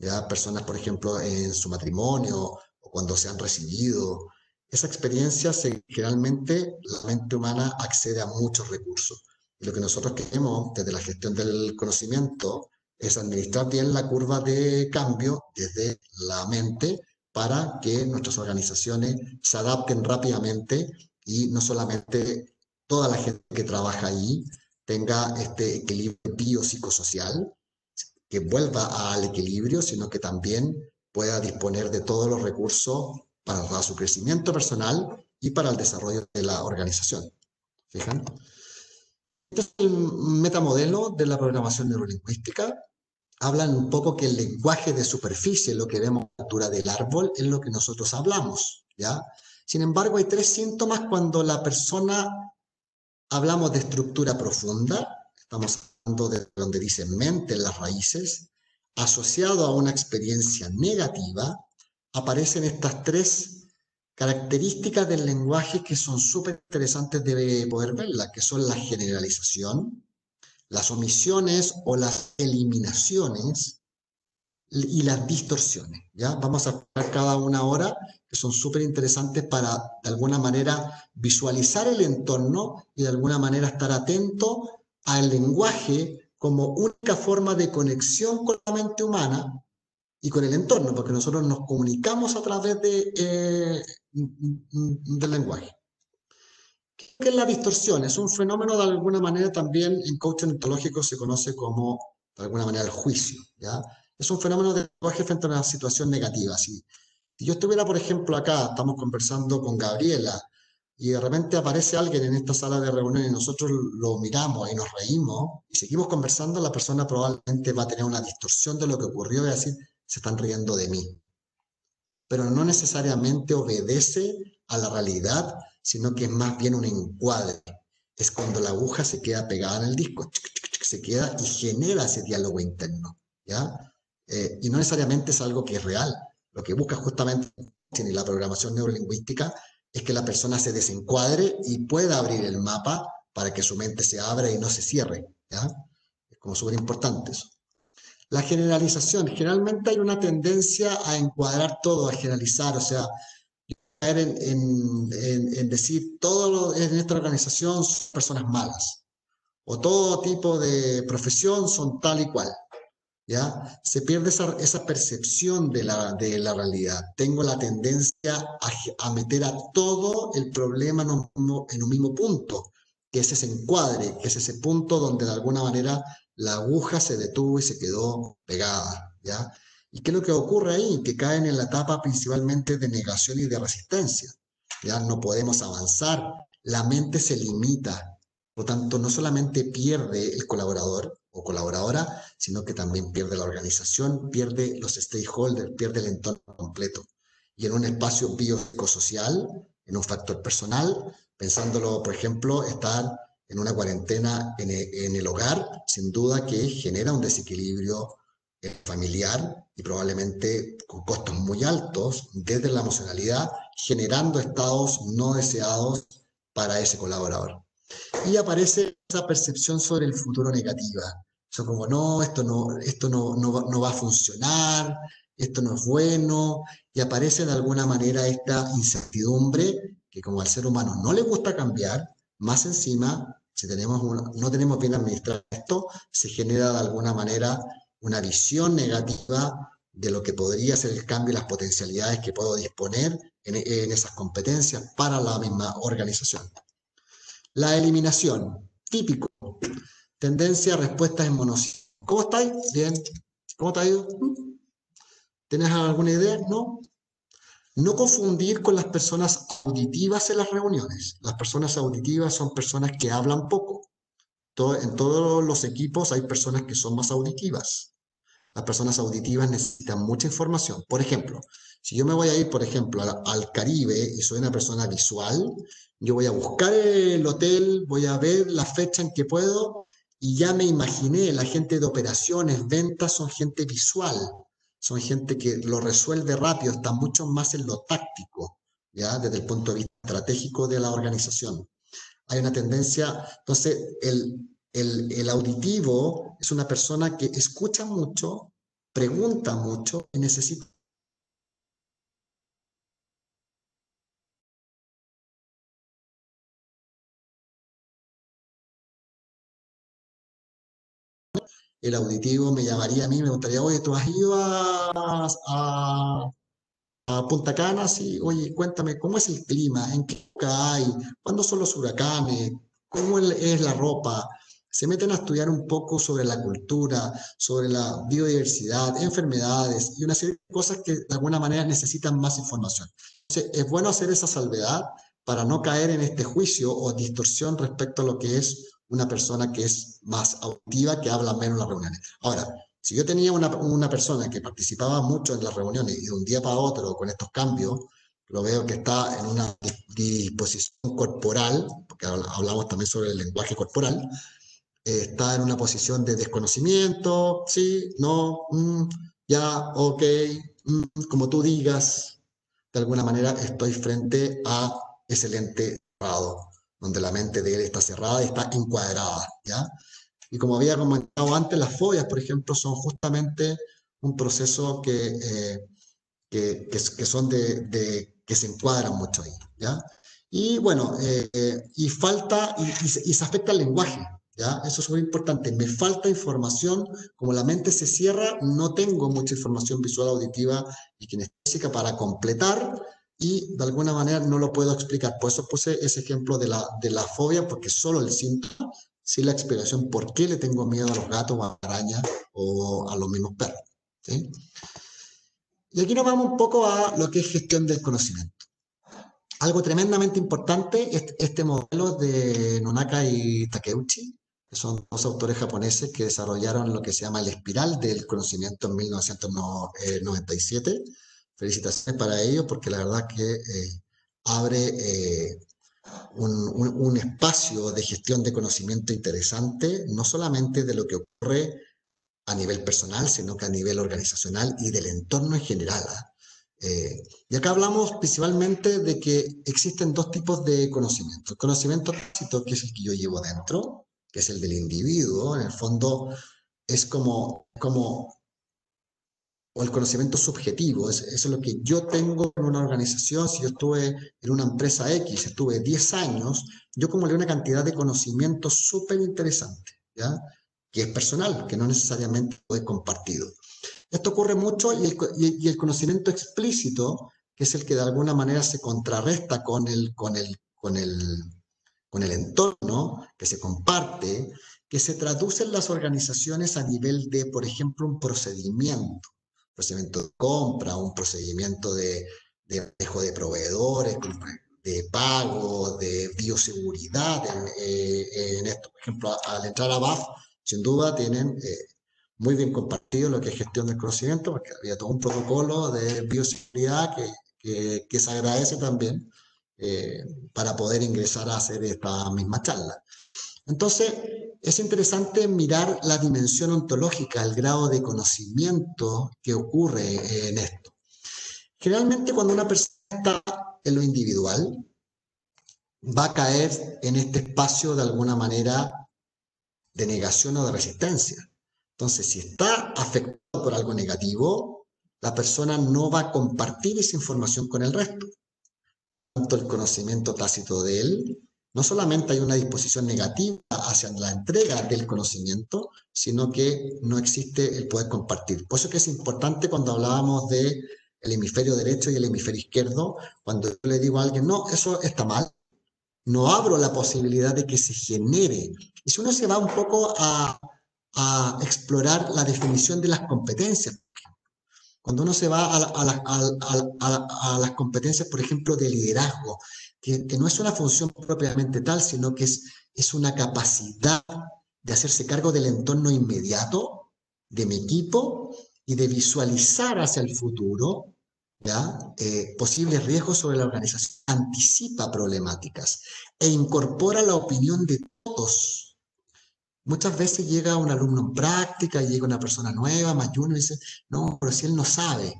¿ya? Personas, por ejemplo, en su matrimonio o cuando se han recibido. Esa experiencia, generalmente, la mente humana accede a muchos recursos. Y lo que nosotros queremos desde la gestión del conocimiento es administrar bien la curva de cambio desde la mente para que nuestras organizaciones se adapten rápidamente y no solamente toda la gente que trabaja ahí tenga este equilibrio biopsicosocial, que vuelva al equilibrio, sino que también pueda disponer de todos los recursos para su crecimiento personal y para el desarrollo de la organización. ¿Fijan? Este es el metamodelo de la programación neurolingüística. Hablan un poco que el lenguaje de superficie, lo que vemos a la altura del árbol, es lo que nosotros hablamos, ¿ya? Sin embargo, hay 3 síntomas cuando la persona hablamos de estructura profunda, estamos hablando de donde dice mente en las raíces, asociado a una experiencia negativa, aparecen estas 3 características del lenguaje que son súper interesantes de poder verlas, que son la generalización, las omisiones o las eliminaciones y las distorsiones, ¿ya? Vamos a ver cada una ahora, que son súper interesantes para, de alguna manera, visualizar el entorno y de alguna manera estar atento al lenguaje como única forma de conexión con la mente humana y con el entorno, porque nosotros nos comunicamos a través del lenguaje. ¿Qué es la distorsión? Es un fenómeno de alguna manera también en coaching ontológico se conoce como, de alguna manera, el juicio, ¿ya? Es un fenómeno de lenguaje frente a una situación negativa. Si yo estuviera, por ejemplo, acá, estamos conversando con Gabriela, y de repente aparece alguien en esta sala de reunión y nosotros lo miramos y nos reímos y seguimos conversando, la persona probablemente va a tener una distorsión de lo que ocurrió y decir, se están riendo de mí. Pero no necesariamente obedece a la realidad, sino que es más bien un encuadre. Es cuando la aguja se queda pegada en el disco, se queda y genera ese diálogo interno, ¿ya? Y no necesariamente es algo que es real. Lo que busca justamente en la programación neurolingüística es que la persona se desencuadre y pueda abrir el mapa para que su mente se abra y no se cierre, ¿ya? Es como súper importante eso. La generalización, generalmente hay una tendencia a encuadrar todo, a generalizar, o sea, caer en decir todo en esta organización son personas malas, o todo tipo de profesión son tal y cual, ¿ya? Se pierde esa percepción de la realidad. Tengo la tendencia a meter a todo el problema en un mismo punto, que es ese encuadre, que es ese punto donde de alguna manera la aguja se detuvo y se quedó pegada, ¿ya? ¿Y qué es lo que ocurre ahí? Que caen en la etapa principalmente de negación y de resistencia, ¿ya? No podemos avanzar, la mente se limita, Por lo tanto, no solamente pierde el colaborador o colaboradora, sino que también pierde la organización, pierde los stakeholders, pierde el entorno completo. Y en un espacio biopsicosocial, en un factor personal, pensándolo, por ejemplo, estar en una cuarentena en el hogar, sin duda que genera un desequilibrio familiar y probablemente con costos muy altos desde la emocionalidad, generando estados no deseados para ese colaborador. Y aparece esa percepción sobre el futuro negativa. Son como, no, esto no va a funcionar, esto no es bueno, y aparece de alguna manera esta incertidumbre que como al ser humano no le gusta cambiar, más encima, si no tenemos bien administrado esto, se genera de alguna manera una visión negativa de lo que podría ser el cambio y las potencialidades que puedo disponer en esas competencias para la misma organización. La eliminación, típico, tendencia a respuestas en monociclo. ¿Cómo estáis? Bien. ¿Cómo te ha ido? ¿Tienes alguna idea? No. No confundir con las personas auditivas en las reuniones. Las personas auditivas son personas que hablan poco. En todos los equipos hay personas que son más auditivas. Las personas auditivas necesitan mucha información. Por ejemplo, si yo me voy a ir, por ejemplo, al Caribe y soy una persona visual, yo voy a buscar el hotel, voy a ver la fecha en que puedo y ya me imaginé, la gente de operaciones, ventas, son gente visual, son gente que lo resuelve rápido, está mucho más en lo táctico, ¿ya? Desde el punto de vista estratégico de la organización. Hay una tendencia, entonces el auditivo es una persona que escucha mucho, pregunta mucho y necesita el auditivo. Me llamaría a mí, me gustaría, oye, ¿tú has ido a Punta Cana? Sí, oye, cuéntame, ¿cómo es el clima? ¿En qué época hay? ¿Cuándo son los huracanes? ¿Cómo es la ropa? Se meten a estudiar un poco sobre la cultura, sobre la biodiversidad, enfermedades y una serie de cosas que de alguna manera necesitan más información. Entonces, es bueno hacer esa salvedad para no caer en este juicio o distorsión respecto a lo que es una persona que es más auditiva, que habla menos en las reuniones. Ahora, si yo tenía una persona que participaba mucho en las reuniones y de un día para otro con estos cambios, lo veo que está en una disposición corporal, porque hablamos también sobre el lenguaje corporal, está en una posición de desconocimiento, sí, no, ya, ok, como tú digas, de alguna manera estoy frente a ese lente cerrado, donde la mente de él está cerrada y está encuadrada, ¿ya? Y como había comentado antes, las fobias, por ejemplo, son justamente un proceso que son que se encuadran mucho ahí, ¿ya? Y bueno, y falta, y se afecta el lenguaje, ¿ya? Eso es muy importante. Me falta información, como la mente se cierra, no tengo mucha información visual, auditiva y kinestésica para completar y de alguna manera no lo puedo explicar. Por eso puse ese ejemplo de la fobia, porque solo el síntoma, sí la explicación por qué le tengo miedo a los gatos o a arañas o a los mismos perros, ¿sí? Y aquí nos vamos un poco a lo que es gestión del conocimiento. Algo tremendamente importante es este modelo de Nonaka y Takeuchi, que son dos autores japoneses que desarrollaron lo que se llama el espiral del conocimiento en 1997. Felicitaciones para ellos porque la verdad que abre un espacio de gestión de conocimiento interesante, no solamente de lo que ocurre a nivel personal, sino que a nivel organizacional y del entorno en general. Y acá hablamos principalmente de que existen dos tipos de conocimiento. El conocimiento tácito, que es el que yo llevo dentro, que es el del individuo, en el fondo es o el conocimiento subjetivo, eso es lo que yo tengo en una organización. Si yo estuve en una empresa X, estuve 10 años, yo acumulé una cantidad de conocimiento súper interesante, ¿ya? Que es personal, que no necesariamente es compartido. Esto ocurre mucho y el conocimiento explícito, que es el que de alguna manera se contrarresta con el entorno, que se comparte, que se traduce en las organizaciones a nivel de, por ejemplo, un procedimiento de compra, un procedimiento de manejo de proveedores, de pago, de bioseguridad en esto. Por ejemplo, al entrar a BAF, sin duda tienen muy bien compartido lo que es gestión del conocimiento, porque había todo un protocolo de bioseguridad que se agradece también eh, para poder ingresar a hacer esta misma charla. Entonces, es interesante mirar la dimensión ontológica, el grado de conocimiento que ocurre en esto. Generalmente, cuando una persona está en lo individual, va a caer en este espacio de alguna manera de negación o de resistencia. Entonces, si está afectado por algo negativo, la persona no va a compartir esa información con el resto. Tanto el conocimiento tácito de él, no solamente hay una disposición negativa hacia la entrega del conocimiento, sino que no existe el poder compartir. Por eso que es importante cuando hablábamos de el hemisferio derecho y el hemisferio izquierdo, cuando yo le digo a alguien, no, eso está mal, no abro la posibilidad de que se genere. Y si uno se va un poco a explorar la definición de las competencias, cuando uno se va a las competencias, por ejemplo, de liderazgo, que no es una función propiamente tal, sino que es una capacidad de hacerse cargo del entorno inmediato, de mi equipo, y de visualizar hacia el futuro, ¿ya? Posibles riesgos sobre la organización, anticipa problemáticas e incorpora la opinión de todos. Muchas veces llega un alumno en práctica, llega una persona nueva, más junior, y dice, no, pero si él no sabe,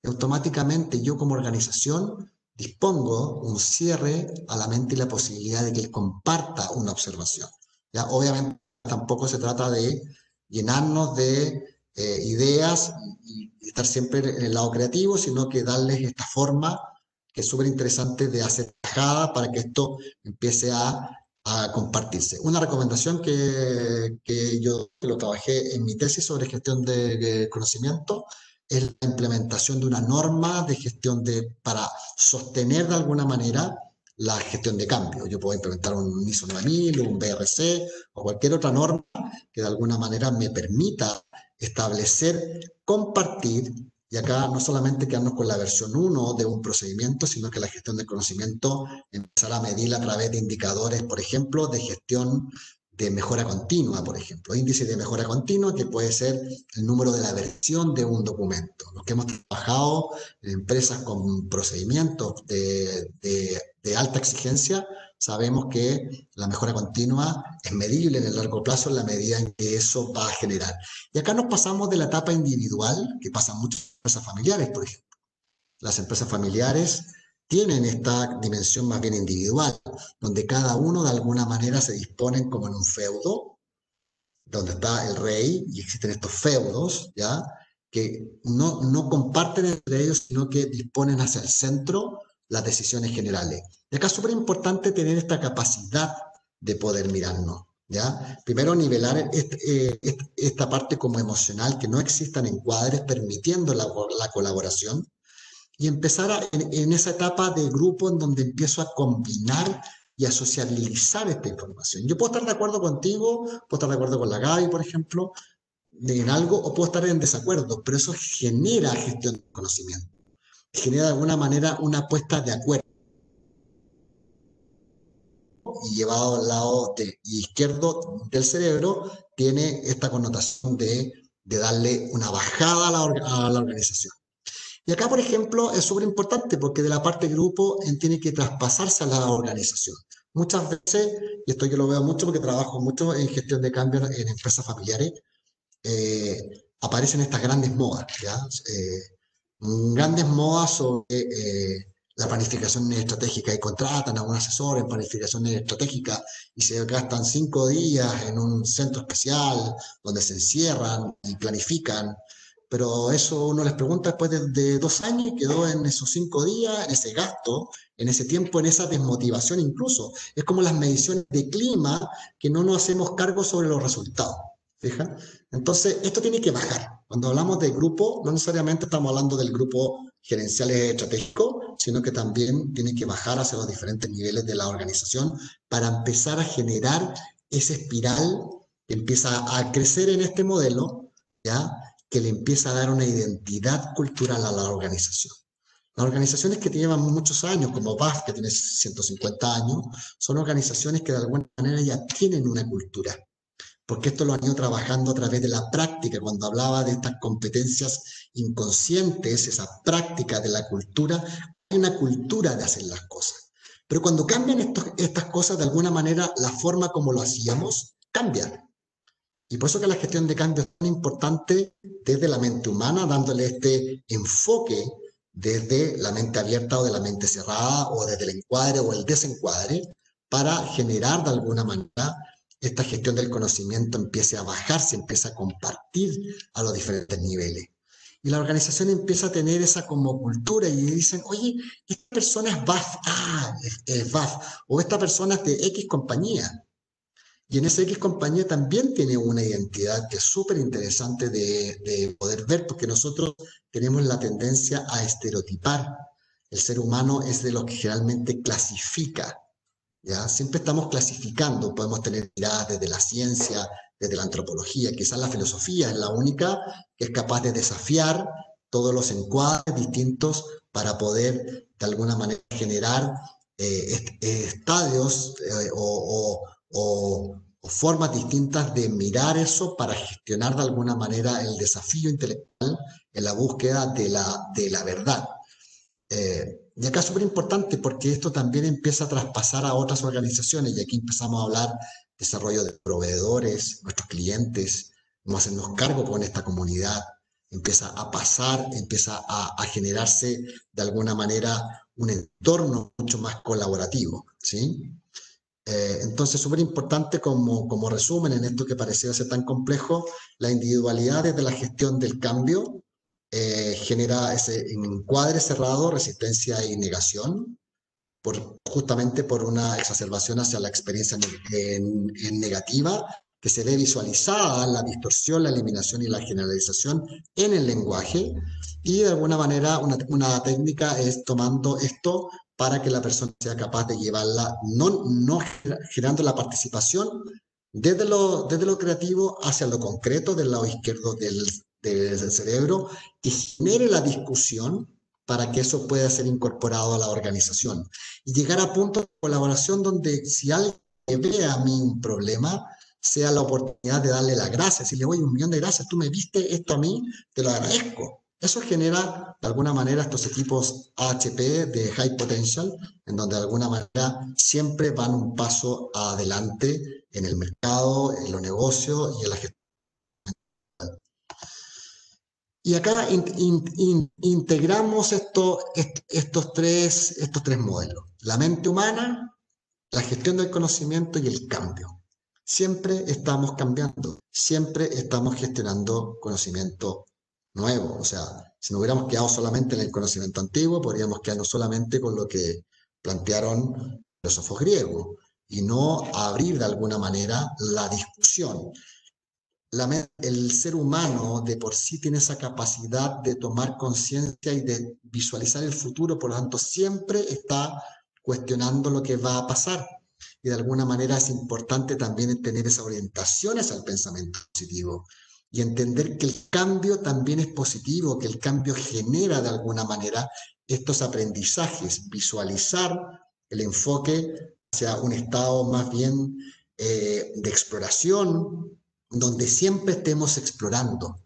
y automáticamente yo como organización dispongo un cierre a la mente y la posibilidad de que él comparta una observación. ¿Ya? Obviamente tampoco se trata de llenarnos de ideas y estar siempre en el lado creativo, sino que darles esta forma que es súper interesante de hacer bajada para que esto empiece a compartirse. Una recomendación que yo lo trabajé en mi tesis sobre gestión de conocimiento es la implementación de una norma de gestión para sostener de alguna manera la gestión de cambio. Yo puedo implementar un ISO 9000 o un BRC o cualquier otra norma que de alguna manera me permita establecer, compartir, y acá no solamente quedarnos con la versión 1 de un procedimiento, sino que la gestión del conocimiento empezar a medirla a través de indicadores, por ejemplo, de gestión de mejora continua, por ejemplo, índice de mejora continua, que puede ser el número de la versión de un documento. Los que hemos trabajado en empresas con procedimientos de alta exigencia, sabemos que la mejora continua es medible en el largo plazo en la medida en que eso va a generar. Y acá nos pasamos de la etapa individual, que pasa en muchas empresas familiares, por ejemplo. Las empresas familiares tienen esta dimensión más bien individual, donde cada uno de alguna manera se disponen como en un feudo, donde está el rey y existen estos feudos, ¿ya? Que no comparten entre ellos, sino que disponen hacia el centro las decisiones generales. Y acá es súper importante tener esta capacidad de poder mirarnos, ¿ya? Primero nivelar esta parte como emocional, que no existan encuadres permitiendo la colaboración, y empezar en esa etapa de grupo en donde empiezo a combinar y a socializar esta información. Yo puedo estar de acuerdo contigo, puedo estar de acuerdo con la Gaby, por ejemplo, en algo, o puedo estar en desacuerdo, pero eso genera gestión de conocimiento, genera de alguna manera una puesta de acuerdo. Y llevado al lado izquierdo del cerebro, tiene esta connotación de darle una bajada a la organización. Y acá, por ejemplo, es súper importante porque de la parte grupo tiene que traspasarse a la organización. Muchas veces, y esto yo lo veo mucho porque trabajo mucho en gestión de cambio en empresas familiares, aparecen estas grandes modas, ¿ya? Grandes modas sobre la planificación estratégica y contratan a un asesor en planificación estratégica y se gastan 5 días en un centro especial donde se encierran y planifican, pero eso uno les pregunta después de 2 años y quedó en esos 5 días, en ese gasto, en ese tiempo, en esa desmotivación incluso. Es como las mediciones de clima que no nos hacemos cargo sobre los resultados. ¿Fija? Entonces, esto tiene que bajar. Cuando hablamos de grupo, no necesariamente estamos hablando del grupo gerencial estratégico, sino que también tiene que bajar hacia los diferentes niveles de la organización para empezar a generar esa espiral que empieza a crecer en este modelo, ¿ya? Que le empieza a dar una identidad cultural a la organización. Las organizaciones que llevan muchos años, como BAF, que tiene 150 años, son organizaciones que de alguna manera ya tienen una cultura, porque esto lo han ido trabajando a través de la práctica. Cuando hablaba de estas competencias inconscientes, esa práctica de la cultura, hay una cultura de hacer las cosas. Pero cuando cambian estas cosas, de alguna manera, la forma como lo hacíamos cambia. Y por eso que la gestión de cambio es tan importante desde la mente humana, dándole este enfoque desde la mente abierta o de la mente cerrada, o desde el encuadre o el desencuadre, para generar de alguna manera esta gestión del conocimiento empiece a bajar, se empieza a compartir a los diferentes niveles. Y la organización empieza a tener esa como cultura y dicen, oye, esta persona es BAF, es BAF, o esta persona es de X compañía. Y en esa X compañía también tiene una identidad que es súper interesante de poder ver, porque nosotros tenemos la tendencia a estereotipar. El ser humano es de lo que generalmente clasifica, ¿ya? Siempre estamos clasificando, podemos tener miradas desde la ciencia, desde la antropología, quizás la filosofía es la única que es capaz de desafiar todos los encuadres distintos para poder de alguna manera generar estadios o formas distintas de mirar eso para gestionar de alguna manera el desafío intelectual en la búsqueda de la verdad. Y acá es súper importante porque esto también empieza a traspasar a otras organizaciones, y aquí empezamos a hablar de desarrollo de proveedores, nuestros clientes, cómo hacernos cargo con esta comunidad, empieza a pasar, empieza a generarse de alguna manera un entorno mucho más colaborativo, ¿sí? Entonces, súper importante como resumen en esto que parecía ser tan complejo, la individualidad desde la gestión del cambio genera ese encuadre cerrado, resistencia y negación, justamente por una exacerbación hacia la experiencia en negativa, que se ve visualizada la distorsión, la eliminación y la generalización en el lenguaje, y de alguna manera una técnica es tomando esto para que la persona sea capaz de llevarla, no generando la participación desde lo creativo hacia lo concreto del lado izquierdo del cerebro, y genere la discusión para que eso pueda ser incorporado a la organización. Y llegar a puntos de colaboración donde si alguien ve a mí un problema, sea la oportunidad de darle las gracias, decirle, oye, 1.000.000 de gracias, tú me viste esto a mí, te lo agradezco. Eso genera, de alguna manera, estos equipos AHP de High Potential, en donde de alguna manera siempre van un paso adelante en el mercado, en los negocios y en la gestión. Y acá integramos estos tres modelos: la mente humana, la gestión del conocimiento y el cambio. Siempre estamos cambiando, siempre estamos gestionando conocimiento nuevo. O sea, si nos hubiéramos quedado solamente en el conocimiento antiguo, podríamos quedarnos solamente con lo que plantearon los filósofos griegos y no abrir de alguna manera la discusión. El ser humano de por sí tiene esa capacidad de tomar conciencia y de visualizar el futuro, por lo tanto siempre está cuestionando lo que va a pasar. Y de alguna manera es importante también tener esas orientaciones al pensamiento positivo y entender que el cambio también es positivo, que el cambio genera de alguna manera estos aprendizajes, visualizar el enfoque hacia un estado más bien de exploración, donde siempre estemos explorando,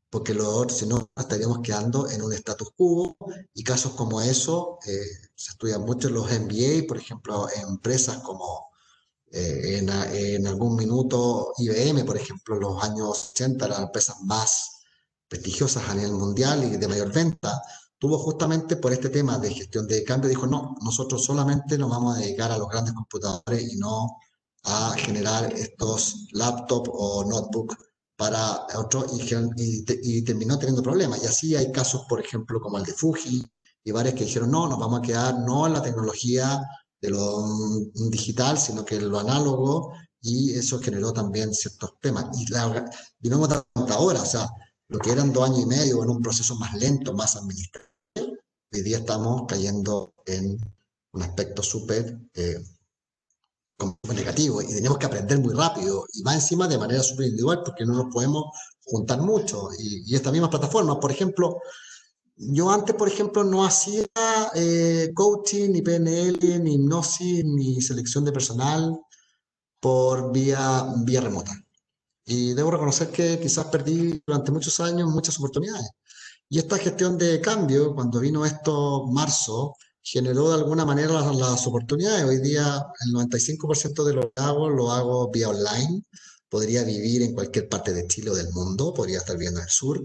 porque si no estaríamos quedando en un status quo, y casos como eso se estudian mucho en los MBA, por ejemplo, en empresas como en algún minuto IBM, por ejemplo, en los años 80, las empresas más prestigiosas a nivel mundial y de mayor venta, tuvo justamente por este tema de gestión de cambio, dijo, no, nosotros solamente nos vamos a dedicar a los grandes computadores y no a generar estos laptops o notebooks para otros, y terminó teniendo problemas. Y así hay casos, por ejemplo, como el de Fuji y varios que dijeron, no, nos vamos a quedar no en la tecnología de lo digital, sino que en lo análogo, y eso generó también ciertos temas. Y no hemos dado cuenta ahora, o sea, lo que eran 2 años y medio en un proceso más lento, más administrativo, hoy día estamos cayendo en un aspecto súper negativo, y tenemos que aprender muy rápido y más encima de manera súper individual, porque no nos podemos juntar mucho. Y estas mismas plataformas, por ejemplo, Yo antes, por ejemplo, no hacía coaching, ni PNL, ni hipnosis, ni selección de personal por vía remota. Y debo reconocer que quizás perdí durante muchos años muchas oportunidades. Y esta gestión de cambio, cuando vino esto marzo, generó de alguna manera las oportunidades. Hoy día el 95% de lo hago vía online. Podría vivir en cualquier parte de Chile o del mundo, podría estar viviendo en el sur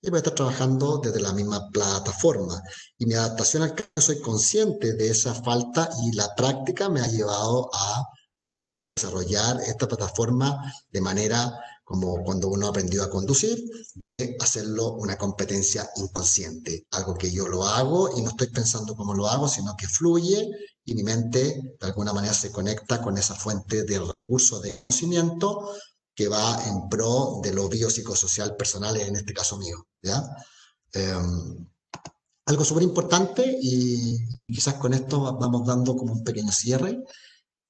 y voy a estar trabajando desde la misma plataforma. Y mi adaptación al cambio, soy consciente de esa falta y la práctica me ha llevado a desarrollar esta plataforma de manera como cuando uno aprendió a conducir, hacerlo una competencia inconsciente, algo que yo lo hago y no estoy pensando cómo lo hago, sino que fluye y mi mente de alguna manera se conecta con esa fuente de recursos de conocimiento que va en pro de lo biopsicosocial personal, en este caso mío, ¿ya? Algo súper importante y quizás con esto vamos dando como un pequeño cierre.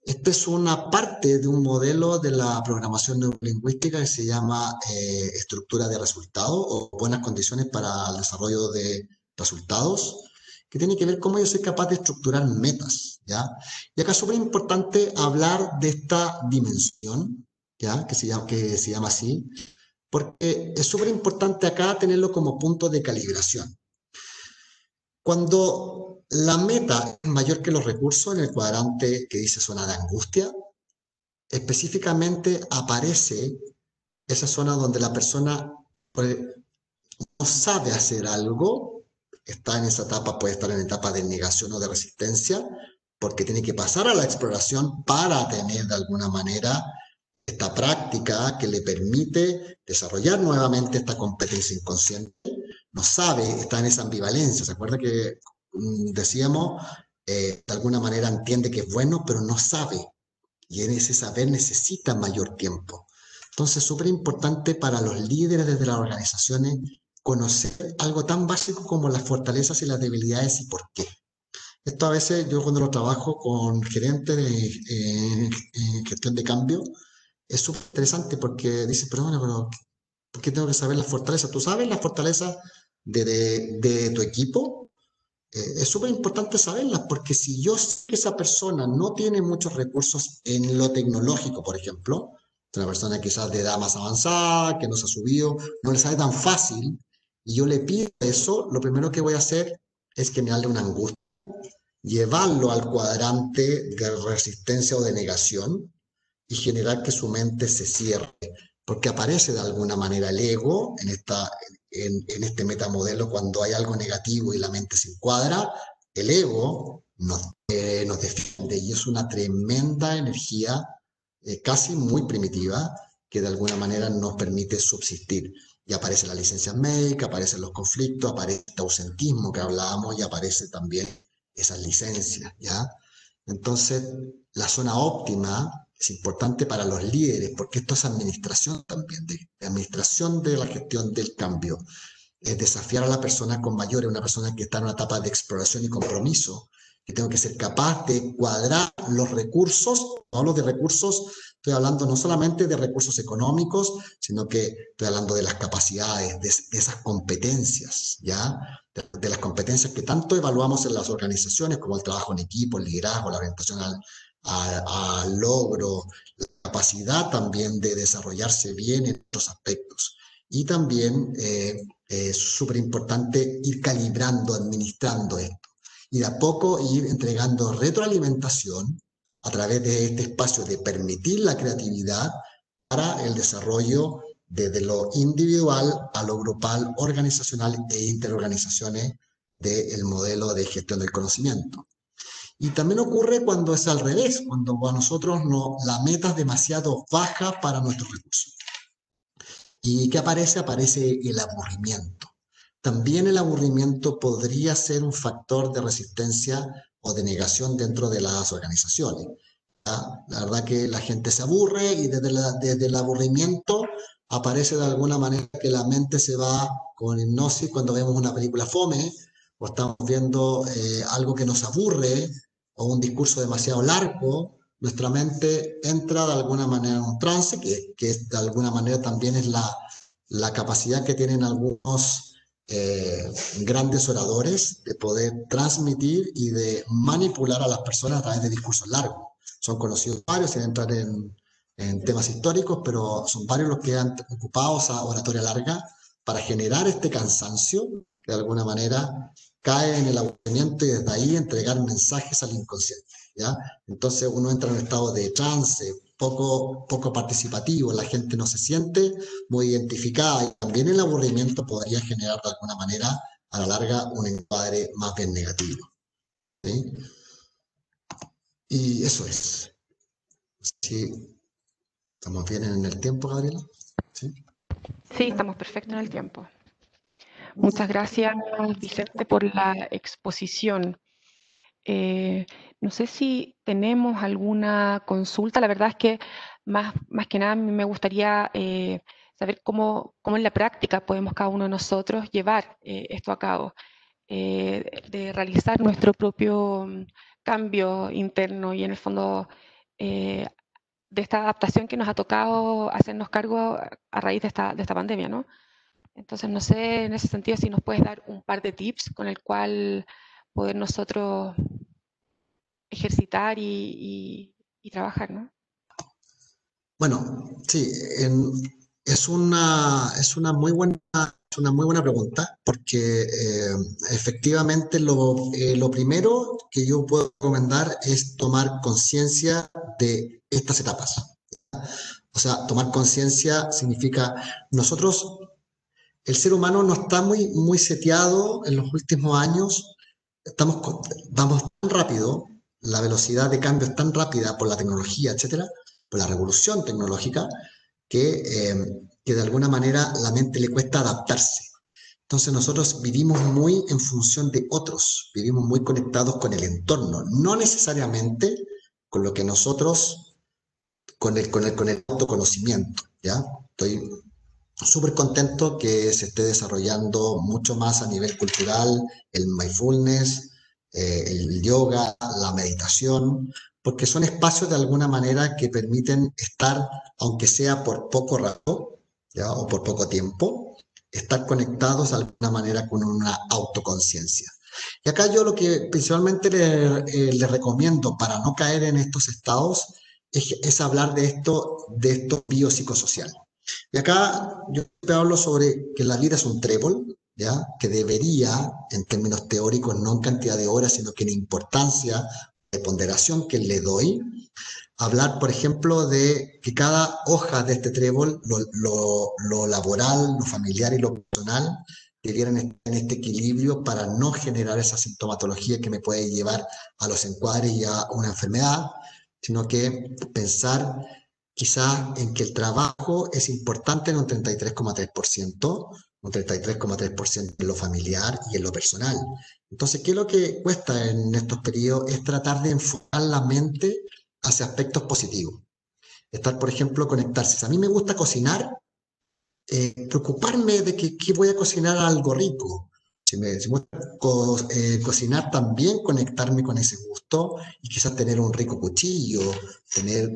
Esta es una parte de un modelo de la programación neurolingüística que se llama estructura de resultados o buenas condiciones para el desarrollo de resultados, que tiene que ver cómo yo soy capaz de estructurar metas, ¿ya? Y acá es súper importante hablar de esta dimensión, ¿ya? Que se llama así, porque es súper importante acá tenerlo como punto de calibración. Cuando la meta es mayor que los recursos en el cuadrante que dice zona de angustia, específicamente aparece esa zona donde la persona no sabe hacer algo, está en esa etapa, puede estar en etapa de negación o de resistencia, porque tiene que pasar a la exploración para tener de alguna manera esta práctica que le permite desarrollar nuevamente esta competencia inconsciente. No sabe, está en esa ambivalencia. ¿Se acuerda que decíamos, de alguna manera entiende que es bueno, pero no sabe? Y en ese saber necesita mayor tiempo. Entonces, es súper importante para los líderes desde las organizaciones conocer algo tan básico como las fortalezas y las debilidades y por qué. Esto a veces yo cuando lo trabajo con gerentes en gestión de cambio, es súper interesante porque dices, perdona, pero ¿por qué tengo que saber las fortalezas? ¿Tú sabes las fortalezas de tu equipo? Es súper importante saberlas porque si yo sé que esa persona no tiene muchos recursos en lo tecnológico, por ejemplo, es una persona quizás de edad más avanzada, que no se ha subido, no le sale tan fácil, y yo le pido eso, lo primero que voy a hacer es generarle una angustia, llevarlo al cuadrante de resistencia o de negación y generar que su mente se cierre, porque aparece de alguna manera el ego en este metamodelo cuando hay algo negativo y la mente se encuadra, el ego nos defiende y es una tremenda energía casi muy primitiva que de alguna manera nos permite subsistir. Y aparece la licencia médica, aparecen los conflictos, aparece el ausentismo que hablábamos y aparece también esas licencias, ¿ya? Entonces, la zona óptima es importante para los líderes, porque esto es administración también, de administración de la gestión del cambio. Es desafiar a la persona con mayores, una persona que está en una etapa de exploración y compromiso, que tengo que ser capaz de cuadrar los recursos, no hablo de recursos, estoy hablando no solamente de recursos económicos, sino que estoy hablando de las capacidades, de esas competencias, ¿ya? De las competencias que tanto evaluamos en las organizaciones, como el trabajo en equipo, el liderazgo, la orientación al logro, la capacidad también de desarrollarse bien en otros aspectos. Y también es súper importante ir calibrando, administrando esto. Y de a poco ir entregando retroalimentación a través de este espacio de permitir la creatividad para el desarrollo desde lo individual a lo grupal, organizacional e interorganizaciones del modelo de gestión del conocimiento. Y también ocurre cuando es al revés, cuando a nosotros no, la meta es demasiado baja para nuestros recursos. ¿Y qué aparece? Aparece el aburrimiento. También el aburrimiento podría ser un factor de resistencia o de negación dentro de las organizaciones. La verdad que la gente se aburre y desde el aburrimiento aparece de alguna manera que la mente se va con hipnosis cuando vemos una película fome o estamos viendo algo que nos aburre o un discurso demasiado largo, nuestra mente entra de alguna manera en un trance, que de alguna manera también es la capacidad que tienen algunos eh, grandes oradores, de poder transmitir y de manipular a las personas a través de discursos largos. Son conocidos varios, sin entrar en temas históricos, pero son varios los que han ocupado esa oratoria larga para generar este cansancio, que de alguna manera cae en el aburrimiento y desde ahí entregar mensajes al inconsciente, ¿ya? Entonces uno entra en un estado de trance, poco participativo, la gente no se siente muy identificada y también el aburrimiento podría generar de alguna manera a la larga un encuadre más bien negativo, ¿sí? Y eso es. Sí, estamos bien en el tiempo, Gabriela. ¿Sí? Sí, estamos perfectos en el tiempo. Muchas gracias, Vicente, por la exposición. No sé si tenemos alguna consulta. La verdad es que más que nada me gustaría saber cómo en la práctica podemos cada uno de nosotros llevar esto a cabo, de realizar nuestro propio cambio interno y en el fondo eh, de esta adaptación que nos ha tocado hacernos cargo a raíz de esta pandemia, ¿no? Entonces, no sé en ese sentido si nos puedes dar un par de tips con el cual poder nosotros ejercitar y trabajar, ¿no? Bueno, sí, es una muy buena pregunta porque efectivamente lo primero que yo puedo recomendar es tomar conciencia de estas etapas. O sea, tomar conciencia significa nosotros, el ser humano no está muy seteado en los últimos años, vamos tan rápido, la velocidad de cambio es tan rápida por la tecnología, etcétera, por la revolución tecnológica, que de alguna manera la mente le cuesta adaptarse. Entonces nosotros vivimos muy en función de otros, vivimos muy conectados con el entorno, no necesariamente con lo que nosotros, con el autoconocimiento, ¿ya? Estoy súper contento que se esté desarrollando mucho más a nivel cultural el mindfulness, el yoga, la meditación, porque son espacios de alguna manera que permiten estar, aunque sea por poco rato, ¿ya? O por poco tiempo, estar conectados de alguna manera con una autoconciencia. Y acá yo lo que principalmente le recomiendo para no caer en estos estados es hablar de esto biopsicosocial. Y acá yo te hablo sobre que la vida es un trébol, ¿ya? Que debería, en términos teóricos, no en cantidad de horas, sino que en importancia, de ponderación que le doy, hablar, por ejemplo, de que cada hoja de este trébol, lo laboral, lo familiar y lo personal, debieran estar en este equilibrio para no generar esa sintomatología que me puede llevar a los encuadres y a una enfermedad, sino que pensar quizás en que el trabajo es importante en un 33,3%, un 33,3% en lo familiar y en lo personal. Entonces, ¿qué es lo que cuesta en estos periodos? Es tratar de enfocar la mente hacia aspectos positivos. Estar, por ejemplo, conectarse. Si a mí me gusta cocinar, preocuparme de que qué voy a cocinar algo rico. Si me gusta cocinar también, conectarme con ese gusto y quizás tener un rico cuchillo,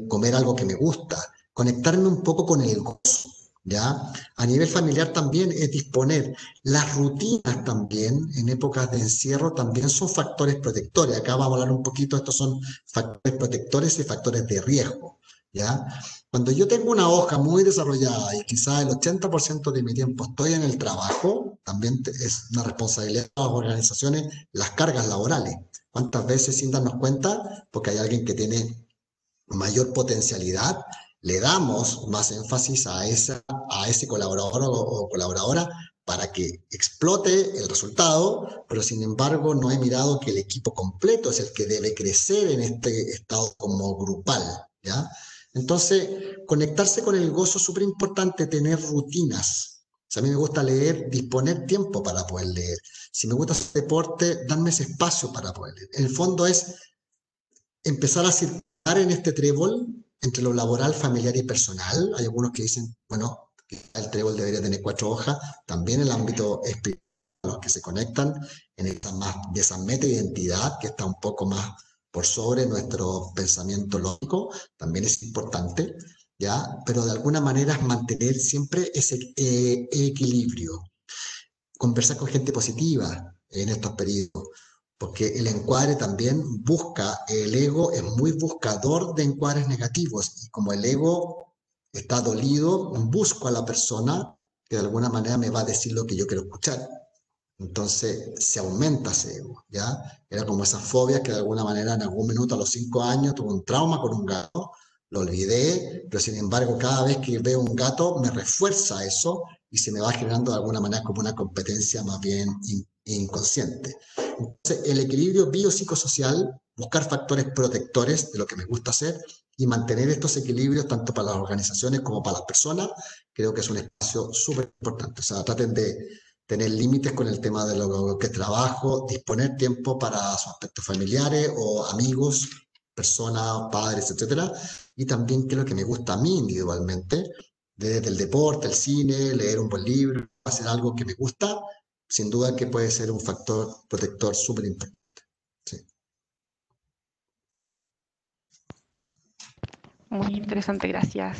comer algo que me gusta, conectarme un poco con el gozo, ¿ya? A nivel familiar también es disponer. Las rutinas también, en épocas de encierro, también son factores protectores. Acá vamos a hablar un poquito, estos son factores protectores y factores de riesgo, ¿ya? Cuando yo tengo una hoja muy desarrollada y quizás el 80% de mi tiempo estoy en el trabajo, también es una responsabilidad de las organizaciones las cargas laborales. ¿Cuántas veces sin darnos cuenta, porque hay alguien que tiene mayor potencialidad, le damos más énfasis a ese colaborador o colaboradora para que explote el resultado, pero sin embargo no he mirado que el equipo completo es el que debe crecer en este estado como grupal, ¿ya? Entonces, conectarse con el gozo es súper importante, tener rutinas. Si a mí me gusta leer, disponer tiempo para poder leer. Si me gusta hacer deporte, darme ese espacio para poder leer. En el fondo es empezar a circular en este trébol entre lo laboral, familiar y personal. Hay algunos que dicen, bueno, el trébol debería tener 4 hojas. También el ámbito espiritual, los que se conectan en de esa meta-identidad que está un poco más por sobre nuestro pensamiento lógico, también es importante, ¿ya? Pero de alguna manera es mantener siempre ese equilibrio. conversar con gente positiva en estos periodos, porque el encuadre también busca, el ego es muy buscador de encuadres negativos, y como el ego está dolido, busco a la persona que de alguna manera me va a decir lo que yo quiero escuchar. Entonces se aumenta ese ego, ¿ya? Era como esas fobias que de alguna manera en algún minuto a los 5 años tuve un trauma con un gato, lo olvidé, pero sin embargo cada vez que veo un gato me refuerza eso y se me va generando de alguna manera como una competencia más bien inconsciente. Entonces el equilibrio biopsicosocial, buscar factores protectores de lo que me gusta hacer y mantener estos equilibrios tanto para las organizaciones como para las personas, creo que es un espacio súper importante. O sea, traten de tener límites con el tema de lo que es trabajo, disponer tiempo para sus aspectos familiares o amigos, personas, padres, etcétera. Y también qué es lo que me gusta a mí individualmente, desde el deporte, el cine, leer un buen libro, hacer algo que me gusta, sin duda que puede ser un factor protector súper importante. Sí. Muy interesante, gracias.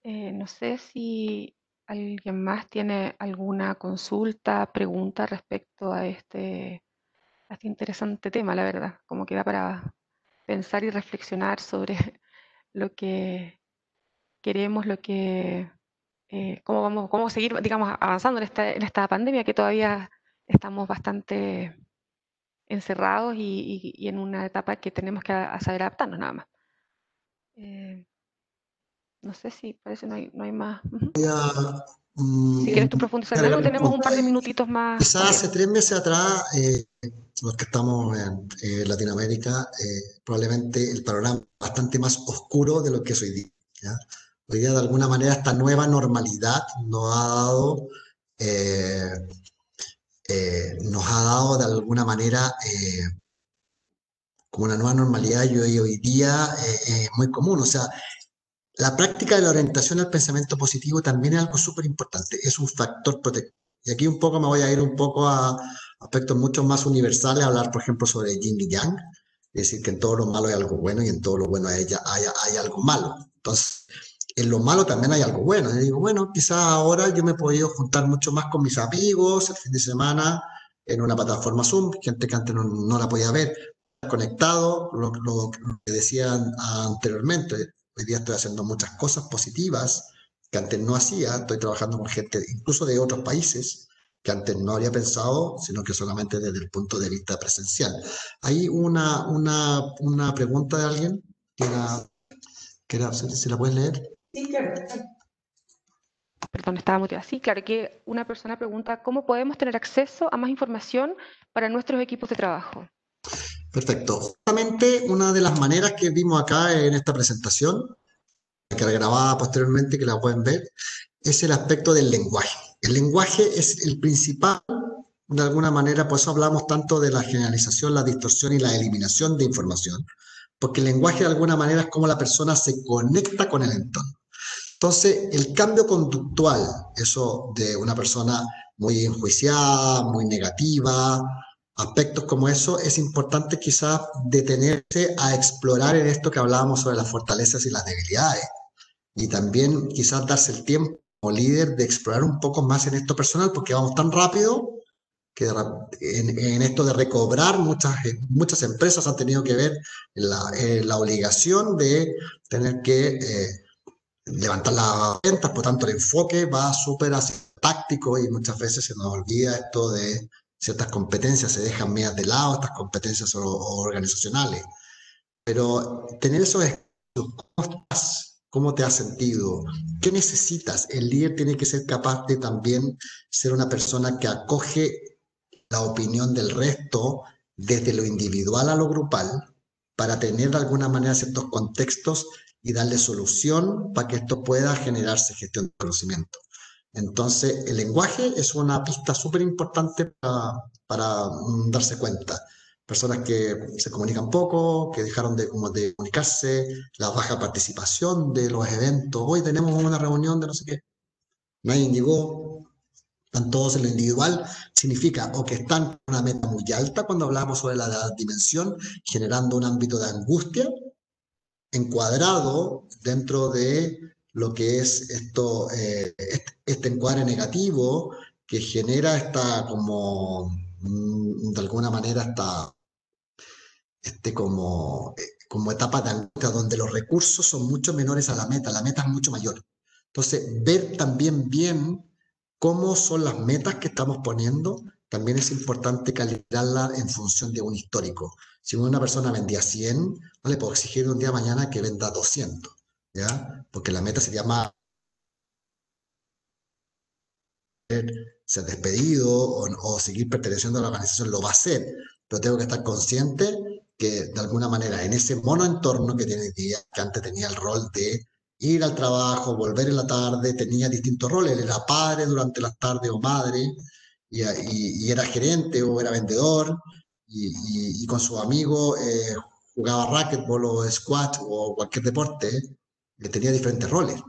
No sé si alguien más tiene alguna consulta, pregunta respecto a este interesante tema, la verdad. Como que da para pensar y reflexionar sobre lo que queremos, cómo seguir, digamos, avanzando en esta pandemia que todavía estamos bastante encerrados y en una etapa que tenemos que saber adaptarnos nada más. Eh, no sé si parece no hay más. Ujú. Voy a Si quieres tú profundizar en algo, agregar un tenemos un punto par de ahí. minutitos más Quizás hace también. 3 meses atrás, los que estamos en Latinoamérica, probablemente el panorama es bastante más oscuro de lo que es hoy día, ¿ya? Hoy día, de alguna manera, esta nueva normalidad eh, nos ha dado de alguna manera como una nueva normalidad y hoy día es muy común. O sea, la práctica de la orientación al pensamiento positivo también es algo súper importante, es un factor protector. Y aquí un poco me voy a ir un poco a aspectos mucho más universales, a hablar, por ejemplo, sobre yin y yang, es decir, que en todo lo malo hay algo bueno y en todo lo bueno hay algo malo. Entonces, en lo malo también hay algo bueno. Yo digo, bueno, quizás ahora yo me he podido juntar mucho más con mis amigos el fin de semana en una plataforma Zoom, gente que antes no la podía ver, conectado, lo que decía anteriormente. Hoy día estoy haciendo muchas cosas positivas que antes no hacía. Estoy trabajando con gente incluso de otros países que antes no había pensado, sino que solamente desde el punto de vista presencial. Hay una pregunta de alguien si la puedes leer. Sí, claro. Perdón, estaba muteada. Sí, claro que una persona pregunta, ¿cómo podemos tener acceso a más información para nuestros equipos de trabajo? Perfecto. Justamente una de las maneras que vimos acá en esta presentación, que era grabada posteriormente, que la pueden ver, es el aspecto del lenguaje. El lenguaje es el principal, de alguna manera, por eso hablamos tanto de la generalización, la distorsión y la eliminación de información, porque el lenguaje de alguna manera es como la persona se conecta con el entorno. Entonces, el cambio conductual, eso de una persona muy enjuiciada, muy negativa, aspectos como eso, es importante quizás detenerse a explorar en esto que hablábamos sobre las fortalezas y las debilidades. Y también quizás darse el tiempo como líder de explorar un poco más en esto personal, porque vamos tan rápido que en esto de recobrar, muchas empresas han tenido que ver la obligación de tener que levantar las ventas, por tanto el enfoque va súper táctico y muchas veces se nos olvida esto de ciertas competencias, se dejan medias de lado estas competencias organizacionales. Pero tener esos espacios, ¿cómo estás? ¿Cómo te has sentido? ¿Qué necesitas? El líder tiene que ser capaz de también ser una persona que acoge la opinión del resto desde lo individual a lo grupal para tener de alguna manera ciertos contextos y darle solución para que esto pueda generarse gestión de conocimiento. Entonces, el lenguaje es una pista súper importante para darse cuenta. Personas que se comunican poco, que dejaron de comunicarse, la baja participación de los eventos. Hoy tenemos una reunión de no sé qué, nadie llegó, están todos en lo individual, significa o que están con una meta muy alta cuando hablamos sobre la dimensión, generando un ámbito de angustia, encuadrado dentro de lo que es este encuadre negativo, que genera esta como, de alguna manera, como etapa de angustia, donde los recursos son mucho menores a la meta es mucho mayor. Entonces, ver también bien cómo son las metas que estamos poniendo, también es importante calibrarla en función de un histórico. Si una persona vendía 100, no le puedo exigir de un día a mañana que venda 200, ¿ya? Porque la meta sería más ser despedido o seguir perteneciendo a la organización, lo va a hacer, pero tengo que estar consciente que de alguna manera en ese monoentorno que tiene hoy día, que antes tenía el rol de ir al trabajo, volver en la tarde, tenía distintos roles, él era padre durante las tardes o madre, y era gerente o era vendedor, y con sus amigos jugaba racquetball o squash o cualquier deporte, tenía diferentes roles.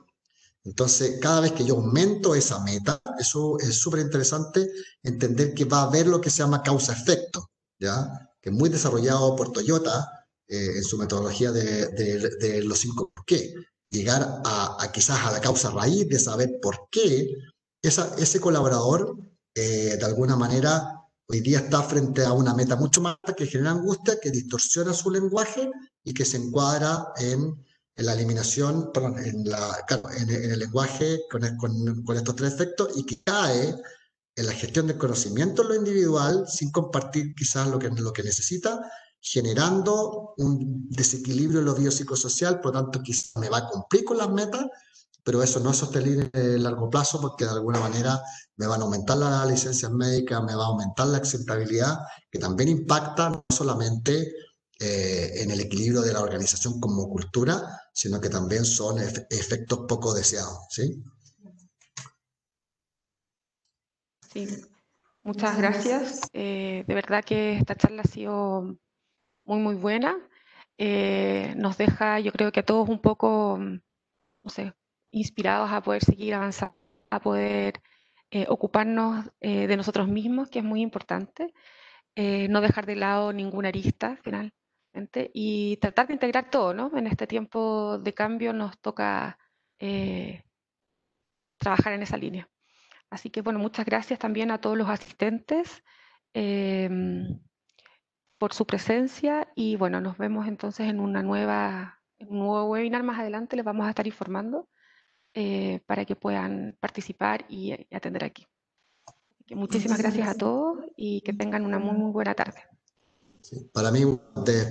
Entonces, cada vez que yo aumento esa meta, eso es súper interesante entender que va a haber lo que se llama causa-efecto, ¿ya? Que es muy desarrollado por Toyota en su metodología de los 5 por qué. Llegar quizás a la causa raíz de saber por qué ese colaborador, de alguna manera, hoy día está frente a una meta mucho más que genera angustia, que distorsiona su lenguaje y que se encuadra en la eliminación, perdón, claro, en el lenguaje con estos tres efectos y que cae en la gestión del conocimiento en lo individual sin compartir quizás lo que necesita, generando un desequilibrio en lo biopsicosocial, por lo tanto quizás me va a cumplir con las metas, pero eso no es sostenible en el largo plazo porque de alguna manera me van a aumentar las licencias médicas, me va a aumentar la acceptabilidad, que también impacta no solamente en el equilibrio de la organización como cultura, sino que también son efectos poco deseados, ¿sí? Sí, muchas gracias. De verdad que esta charla ha sido muy, muy buena. Nos deja, yo creo que a todos un poco, no sé, inspirados a poder seguir avanzando, a poder ocuparnos de nosotros mismos, que es muy importante, no dejar de lado ninguna arista finalmente y tratar de integrar todo, ¿no? En este tiempo de cambio nos toca eh, trabajar en esa línea. Así que, bueno, muchas gracias también a todos los asistentes em, por su presencia y, bueno, nos vemos entonces en en un nuevo webinar más adelante, les vamos a estar informando para que puedan participar y atender aquí. Así que muchísimas gracias a todos y que tengan una muy, muy buena tarde. Sí. Para mí, de